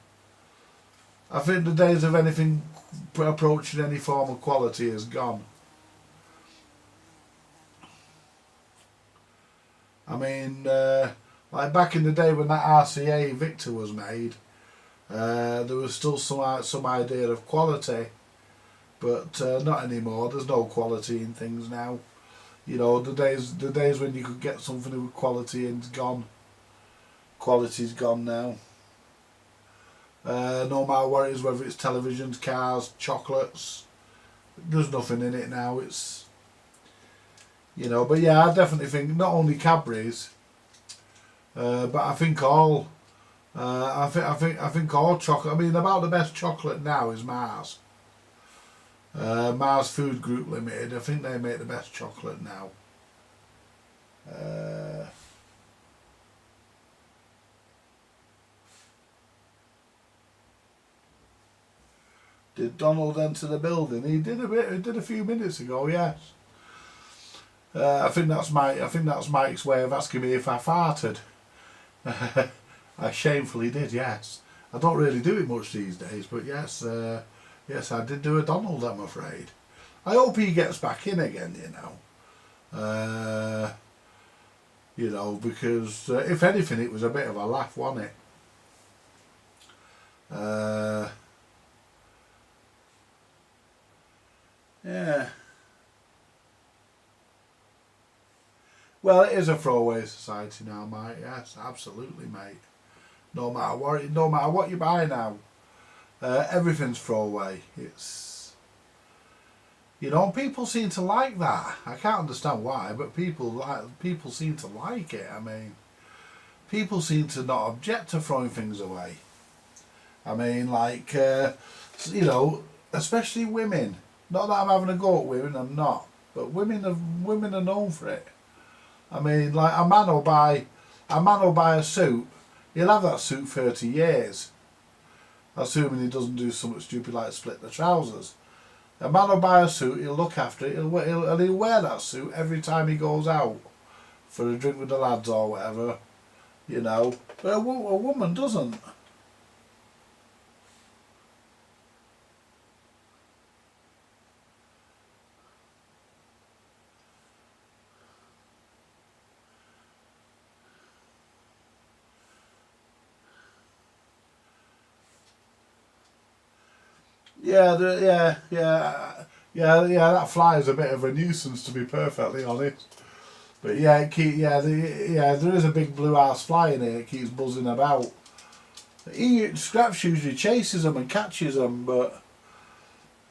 days of anything approaching any form of quality is gone. I mean, like back in the day when that RCA Victor was made, there was still some idea of quality, but not anymore. There's no quality in things now. You know, the days when you could get something with quality and's gone. Quality's gone now. No matter what it is, whether it's televisions, cars, chocolates, there's nothing in it now. It's, you know, but yeah, I definitely think not only Cadbury's, but I think all. I think all chocolate. I mean, about the best chocolate now is Mars. Mars Food Group Limited. I think they make the best chocolate now. Did Donald enter the building? He did a bit. He did a few minutes ago. Yes. I think that's Mike's way of asking me if I farted. I shamefully did, yes. I don't really do it much these days, but yes, yes, I did do a Donald, I'm afraid. I hope he gets back in again, you know, because if anything, it was a bit of a laugh, wasn't it? Yeah. Well, it is a throwaway society now, mate. Yes, absolutely, mate. No matter what you buy now, everything's throwaway. It's, you know, people seem to like that. I can't understand why, but people seem to like it. I mean, people seem to not object to throwing things away. I mean, like, you know, especially women. Not that I'm having a go at women, I'm not. But women are known for it. I mean, like, a man will buy a suit. He'll have that suit 30 years, assuming he doesn't do something stupid like split the trousers. A man will buy a suit, he'll look after it, he'll wear that suit every time he goes out for a drink with the lads or whatever, you know. But a woman doesn't. Yeah, that fly is a bit of a nuisance, to be perfectly honest. But yeah, there is a big blue ass fly in here. It keeps buzzing about. Scraps usually chases them and catches them, but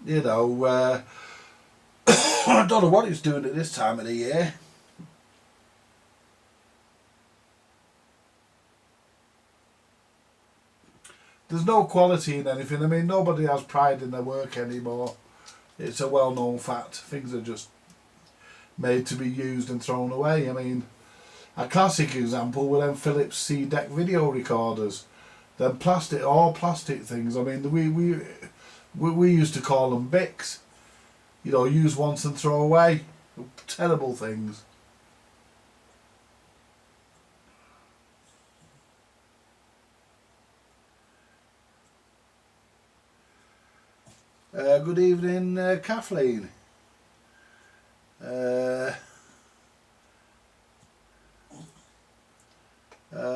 you know, I don't know what it's doing at this time of the year. There's no quality in anything. I mean, nobody has pride in their work anymore. It's a well-known fact. Things are just made to be used and thrown away. I mean, a classic example were them Philips C-Deck video recorders. Them all plastic things. I mean, we used to call them Bics. You know, use once and throw away. Terrible things. Good evening, Kathleen.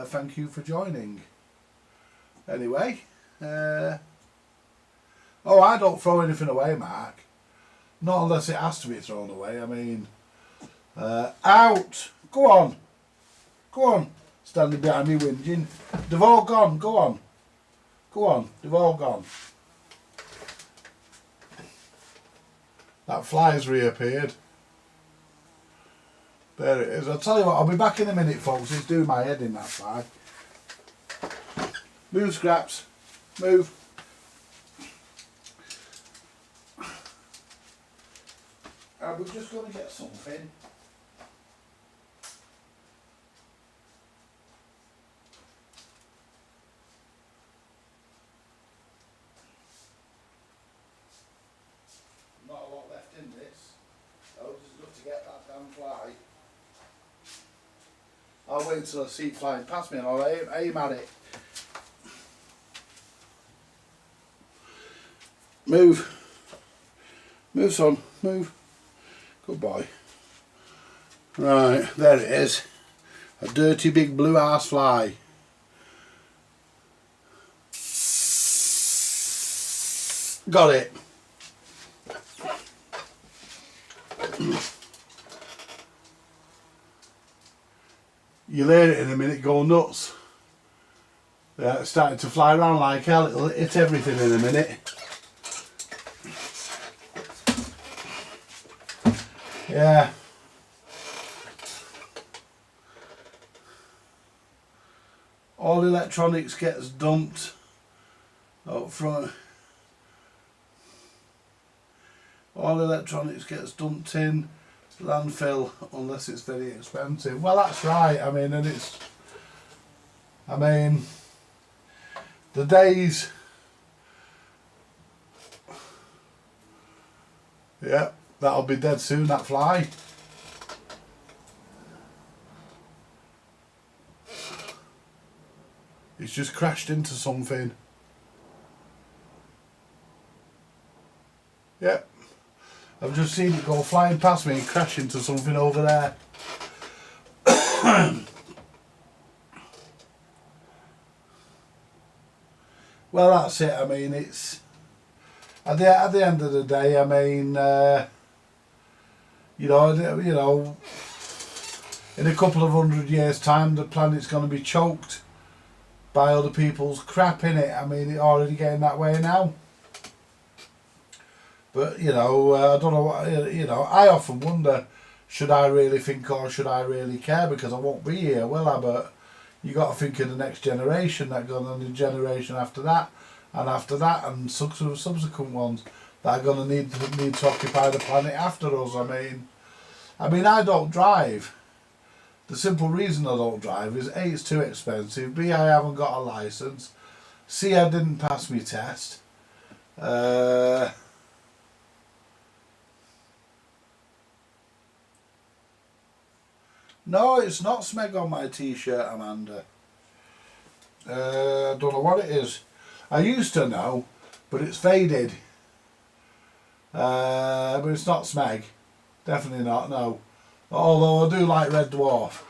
Thank you for joining. Anyway, oh, I don't throw anything away, Mark. Not unless it has to be thrown away. I mean, out. Go on. Go on. Standing behind me whinging. They've all gone. Go on. Go on. They've all gone. That fly's reappeared. There it is. I'll tell you what, I'll be back in a minute, folks. It's doing my head in, that fly. Move, Scraps. Move. We're just going to get something. Not a lot left in this. Oh, just enough to get that damn fly. I'll wait until I see it flying past me and I'll aim at it. Move. Move, son. Move. Good boy. Right, there it is. A dirty big blue arse fly. Got it. You'll hear it in a minute go nuts. It's starting to fly around like hell. It'll hit everything in a minute. Yeah. All electronics gets dumped up front. All electronics gets dumped in landfill unless it's very expensive. Well, that's right. I mean, and it's, I mean, the days, yeah, that'll be dead soon, that fly. It's just crashed into something. Yep. I've just seen it go flying past me and crash into something over there. Well, that's it. I mean, it's at the end of the day. I mean, you know, in a couple of 100 years' time, the planet's going to be choked by other people's crap in it. I mean, it's already getting that way now. But you know, I don't know what, you know. I often wonder, should I really think or should I really care? Because I won't be here, will I? But you got to think of the next generation that goes on, the generation after that, and subsequent ones that are going to need to occupy the planet after us. I mean, I don't drive. The simple reason I don't drive is A, it's too expensive. B, I haven't got a license. C, I didn't pass my test. No, it's not Smeg on my t-shirt, Amanda. I don't know what it is. I used to know, but it's faded. But it's not Smeg. Definitely not, no. Although I do like Red Dwarf.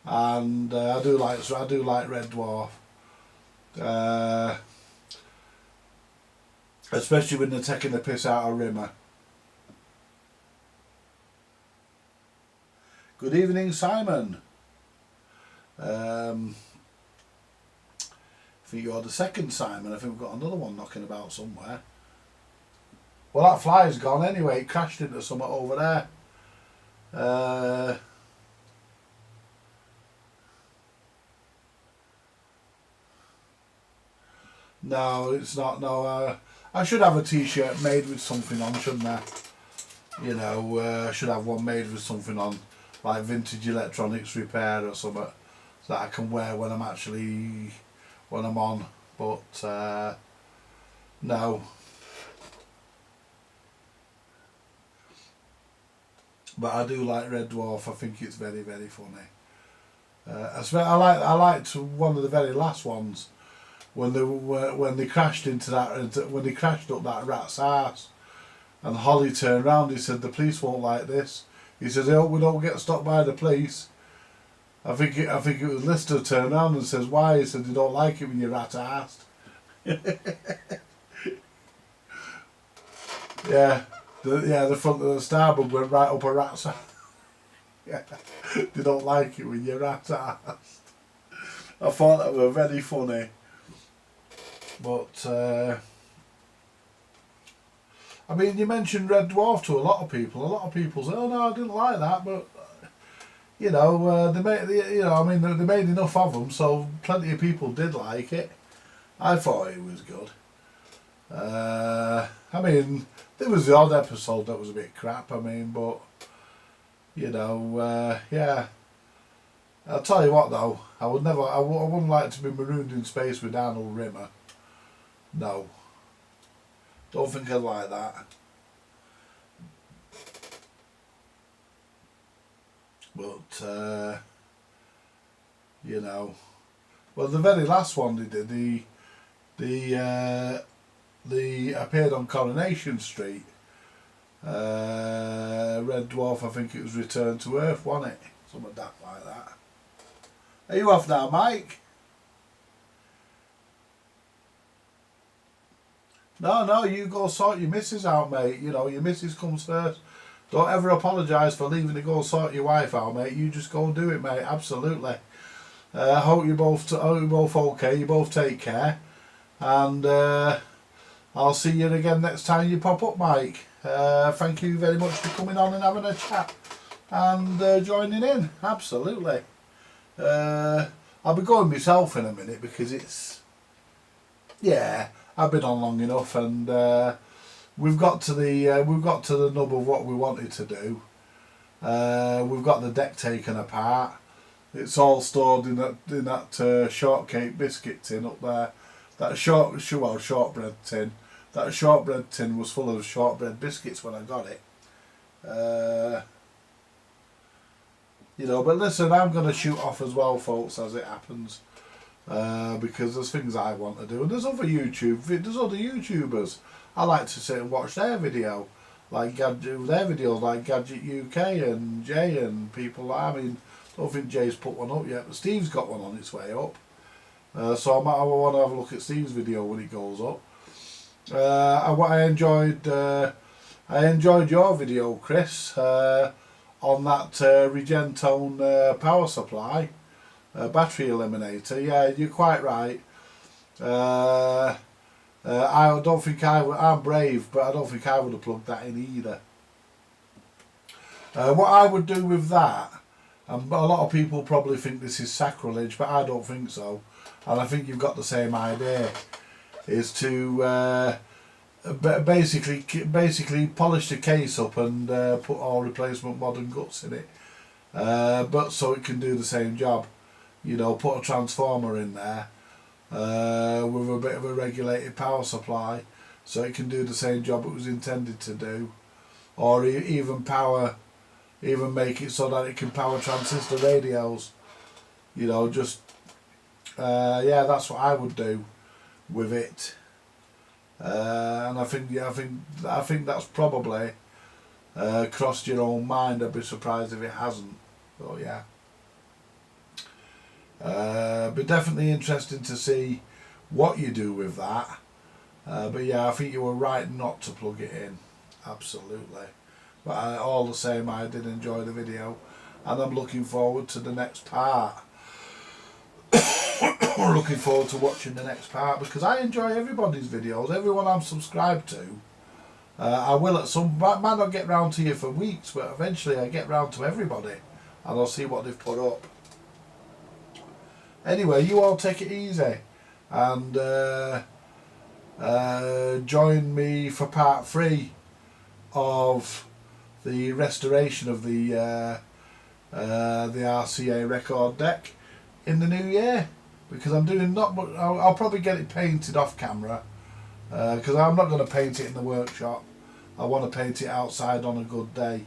And I do like Red Dwarf. Especially when they're taking the piss out of Rimmer. Good evening, Simon. I think you're the second Simon. I think we've got another one knocking about somewhere. Well, that fly's gone anyway. It crashed into something over there. No, it's not. No, I should have a t-shirt made with something on, shouldn't I? You know, I should have one made with something on, like vintage electronics repair or something, that I can wear when I'm on. But no. But I do like Red Dwarf. I think it's very, very funny. I liked one of the very last ones when they crashed into that, when they crashed up that rat's arse, and Holly turned round. He said, "The police won't like this." He says, "I hope we don't get stopped by the police." I think it was Lister turned round and says, "Why?" He said, "They don't like it when you're rat-arsed." Yeah. The front of the Starbucks went right up a rat's ass. Yeah, they don't like it when you're rat-arsed. I thought that was very funny. But, I mean, you mentioned Red Dwarf to a lot of people. A lot of people say, "Oh no, I didn't like that," but you know, they made enough of them, so plenty of people did like it. I thought it was good. I mean, there was the odd episode that was a bit crap. I mean, but you know, yeah. I'll tell you what though, I wouldn't like to be marooned in space with Arnold Rimmer. No. Don't think I'd like that. But you know, well, the very last one they did, the appeared on Coronation Street. Red Dwarf, I think it was Return to Earth, wasn't it? Something like that. Are you off now, Mike? No, you go sort your missus out, mate. You know, your missus comes first. Don't ever apologise for leaving to go sort your wife out, mate. You just go and do it, mate. Absolutely. I hope you're both okay. You both take care. And I'll see you again next time you pop up, Mike. Thank you very much for coming on and having a chat and joining in. Absolutely. I'll be going myself in a minute because it's, yeah, I've been on long enough, and we've got to the nub of what we wanted to do. We've got the deck taken apart. It's all stored in that shortcake biscuit tin up there. That shortbread tin. That shortbread tin was full of shortbread biscuits when I got it. You know, but listen, I'm going to shoot off as well, folks, as it happens. because there's things I want to do, and there's other YouTubers I like to sit and watch their video, like their videos like Gadget UK and Jay and people. I mean, I don't think Jay's put one up yet, but Steve's got one on its way up. So I want to have a look at Steve's video when it goes up. I enjoyed your video, Chris, on that Regentone power supply battery eliminator. Yeah, you're quite right. I don't think I'm brave, but I don't think I would have plugged that in either. What I would do with that, and a lot of people probably think this is sacrilege, but I don't think so, and I think you've got the same idea, is to basically polish the case up and put all replacement modern guts in it, but so it can do the same job. You know, put a transformer in there with a bit of a regulated power supply, so it can do the same job it was intended to do, or even make it so that it can power transistor radios. You know, just yeah, that's what I would do with it. And I think that's probably crossed your own mind. I'd be surprised if it hasn't. So yeah. But definitely interesting to see what you do with that. But yeah, I think you were right not to plug it in. Absolutely. But all the same, I did enjoy the video, and I'm looking forward to the next part. Looking forward to watching the next part, because I enjoy everybody's videos, everyone I'm subscribed to. I will at some, might not get round to you for weeks, but eventually I get round to everybody, and I'll see what they've put up. Anyway, you all take it easy, and join me for part 3 of the restoration of the RCA record deck in the new year, because I'm doing not much. I'll probably get it painted off camera, because I'm not going to paint it in the workshop. I want to paint it outside on a good day,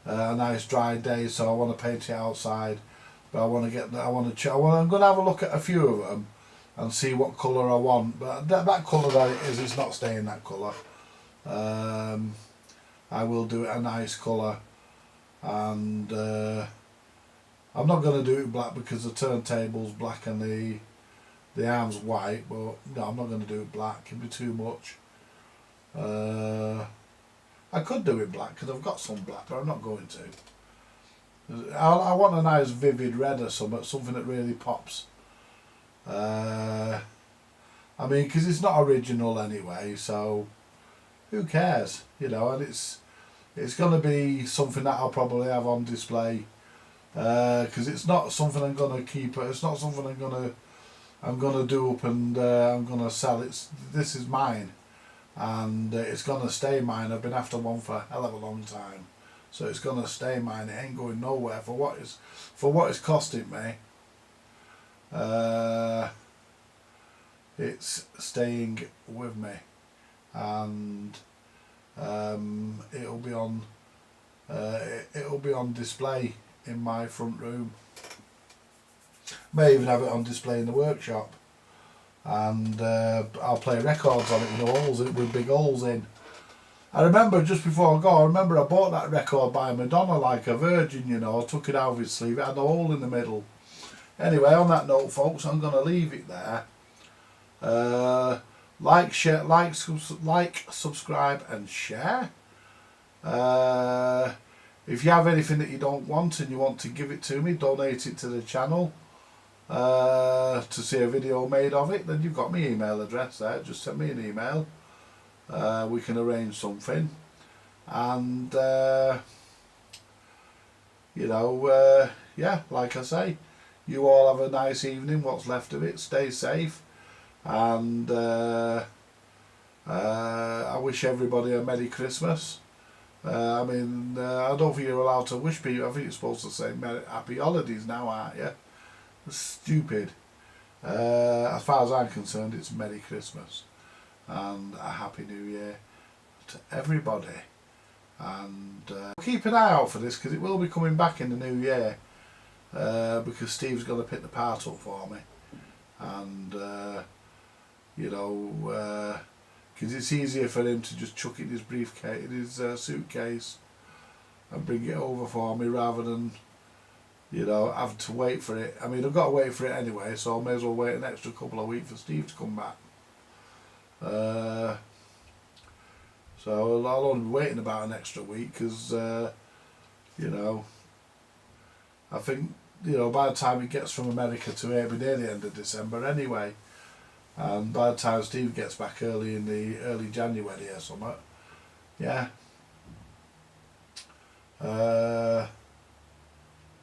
a nice dry day, so I want to paint it outside. But I'm going to have a look at a few of them and see what colour I want. But that colour that it is, it's not staying that colour. I will do it a nice colour, and I'm not going to do it black because the turntable's black and the arm's white. But no, I'm not going to do it black. It'd be too much. I could do it black because I've got some black, but I'm not going to. I want a nice vivid red or something that really pops. I mean, because it's not original anyway, so who cares, you know? And it's going to be something that I'll probably have on display, because it's not something I'm going to keep. It's not something I'm going to do up and I'm going to sell. This is mine, and it's going to stay mine. I've been after one for a hell of a long time. So it's gonna stay mine. It ain't going nowhere for what it's costing me. It's staying with me, and it'll be on display in my front room. May even have it on display in the workshop, and I'll play records on it with big holes in. I remember just before I go, I bought that record by Madonna like a virgin, you know. I took it out of his sleeve, it had a hole in the middle. Anyway, on that note, folks, I'm going to leave it there. Like, share, subscribe and share. If you have anything that you don't want and you want to give it to me, donate it to the channel to see a video made of it, then you've got my email address there. Just send me an email. We can arrange something, and you know, yeah, like I say, you all have a nice evening, what's left of it. Stay safe, and I wish everybody a Merry Christmas. I mean, I don't think you're allowed to wish people. I think you're supposed to say Happy Holidays now, aren't you? It's stupid. As far as I'm concerned, it's Merry Christmas and a Happy New Year to everybody, and keep an eye out for this, because it will be coming back in the new year, because Steve's going to pick the part up for me, and you know, because it's easier for him to just chuck it in his briefcase, in his suitcase, and bring it over for me rather than, you know, have to wait for it. I mean, I've got to wait for it anyway, so I may as well wait an extra couple of weeks for Steve to come back. So I'll only be waiting about an extra week because, you know, I think, you know, by the time it gets from America to here, it'll be near the end of December anyway. And by the time Steve gets back early January or something, yeah.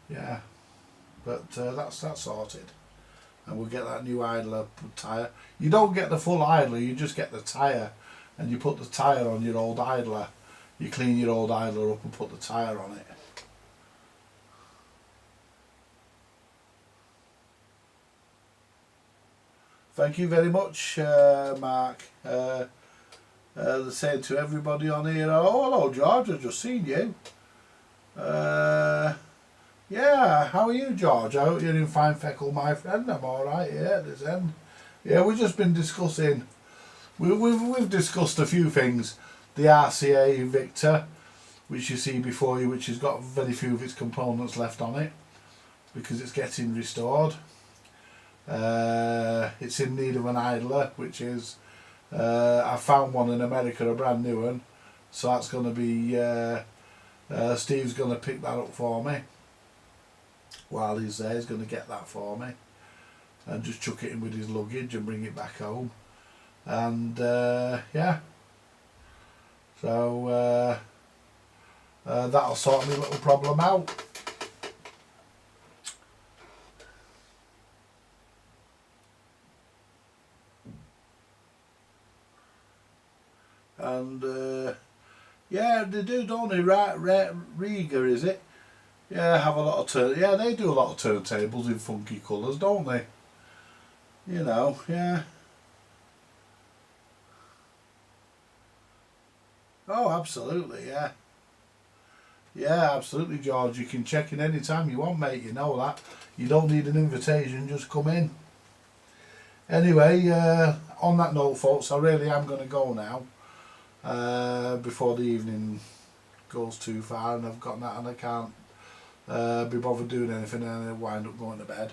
Yeah, but that's sorted, and we'll get that new idler tyre. You don't get the full idler, you just get the tyre, and you put the tyre on your old idler. You clean your old idler up and put the tyre on it. Thank you very much, Mark. The same to everybody on here. Oh, hello George, I've just seen you. Yeah, how are you, George? I hope you're in fine feckle, my friend. I'm alright here at this end. Yeah, we've just been discussing, we've discussed a few things. The RCA Victor, which you see before you, which has got very few of its components left on it, because it's getting restored. It's in need of an idler, which is, I found one in America, a brand new one, so that's going to be, Steve's going to pick that up for me. While he's there, he's going to get that for me and just chuck it in with his luggage and bring it back home. And yeah, so that'll sort my little problem out. And yeah, they do, don't they? Riga, is it? Yeah, have a lot of yeah, they do a lot of turntables in funky colours, don't they? You know, yeah. Oh, absolutely, yeah. Yeah, absolutely, George. You can check in any time you want, mate. You know that. You don't need an invitation. Just come in. Anyway, on that note, folks, I really am going to go now. Before the evening goes too far, and I've got that, and I can't be bothered doing anything, and I wind up going to bed.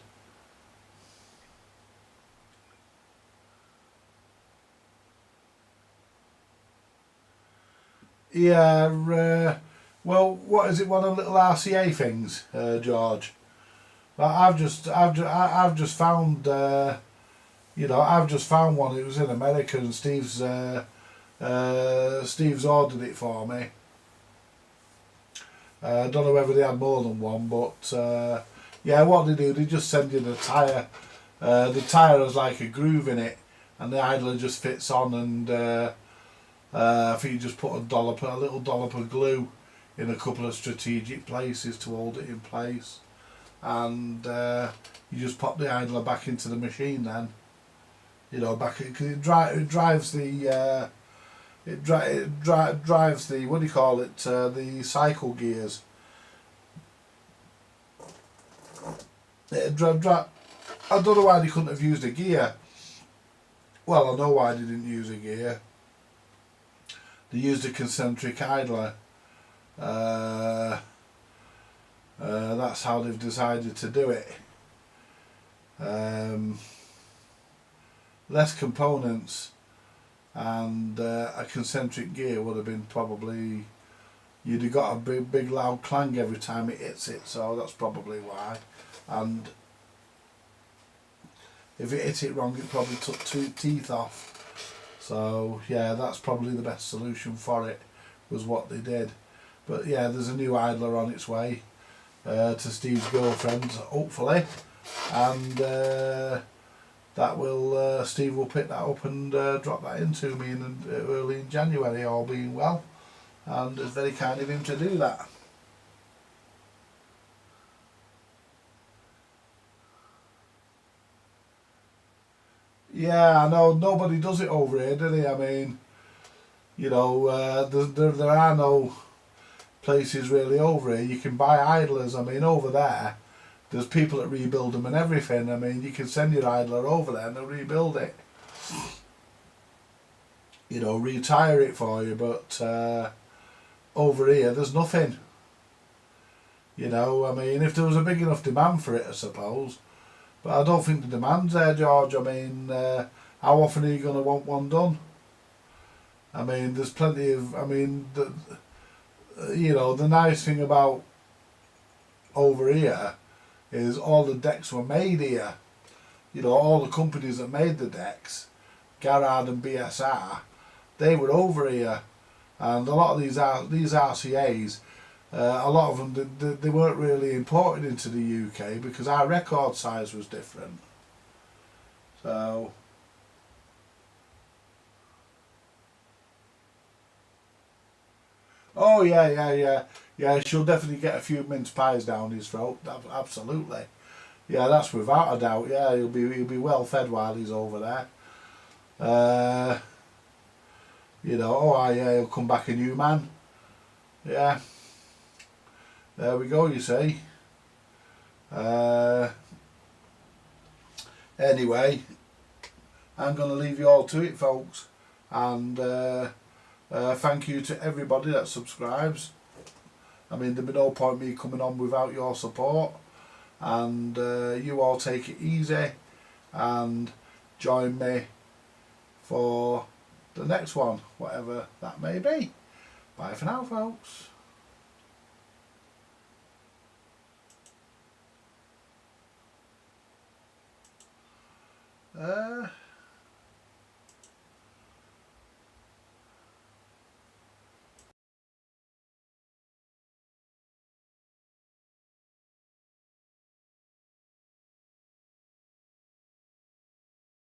Yeah, well, what is it? One of the little RCA things, George. But I've just found, you know, I've just found one. It was in America, and Steve's ordered it for me. I don't know whether they had more than one, but yeah, what they do, they just send you the tyre. The tyre has like a groove in it, and the idler just fits on, and I think you just put a little dollop of glue in a couple of strategic places to hold it in place, and you just pop the idler back into the machine. Then, you know, because it drives the drives the, what do you call it, the cycle gears. I don't know why they couldn't have used a gear. Well, I know why they didn't use a gear. They used a concentric idler. That's how they've decided to do it. Less components, and a concentric gear would have been probably, you'd have got a big loud clang every time it hits it, so that's probably why. And if it hit it wrong, it probably took 2 teeth off. So yeah, that's probably the best solution for it, was what they did. But yeah, there's a new idler on its way to Steve's girlfriend, hopefully, and that will Steve will pick that up and drop that into me early in January, all being well, and it's very kind of him to do that. Yeah, I know, nobody does it over here, do they? I mean, you know, there are no places really over here. You can buy idlers. I mean, over there, there's people that rebuild them and everything. I mean, you can send your idler over there and they'll rebuild it. You know, retire it for you, but over here there's nothing. You know, I mean, if there was a big enough demand for it, I suppose. But I don't think the demand's there, George. I mean, how often are you going to want one done? I mean, there's plenty of, I mean, you know, the nice thing about over here is all the decks were made here. You know, all the companies that made the decks, Garrard and BSR, they were over here. And a lot of these RCAs, a lot of them, they weren't really imported into the UK because our record size was different. So, oh yeah, she'll definitely get a few mince pies down his throat, absolutely. Yeah, that's without a doubt. Yeah, he'll be well fed while he's over there. You know, oh yeah, he'll come back a new man. Yeah, there we go. You see. Anyway, I'm going to leave you all to it, folks, and thank you to everybody that subscribes. I mean, there'd be no point me coming on without your support, and you all take it easy and join me for the next one, whatever that may be. Bye for now, folks.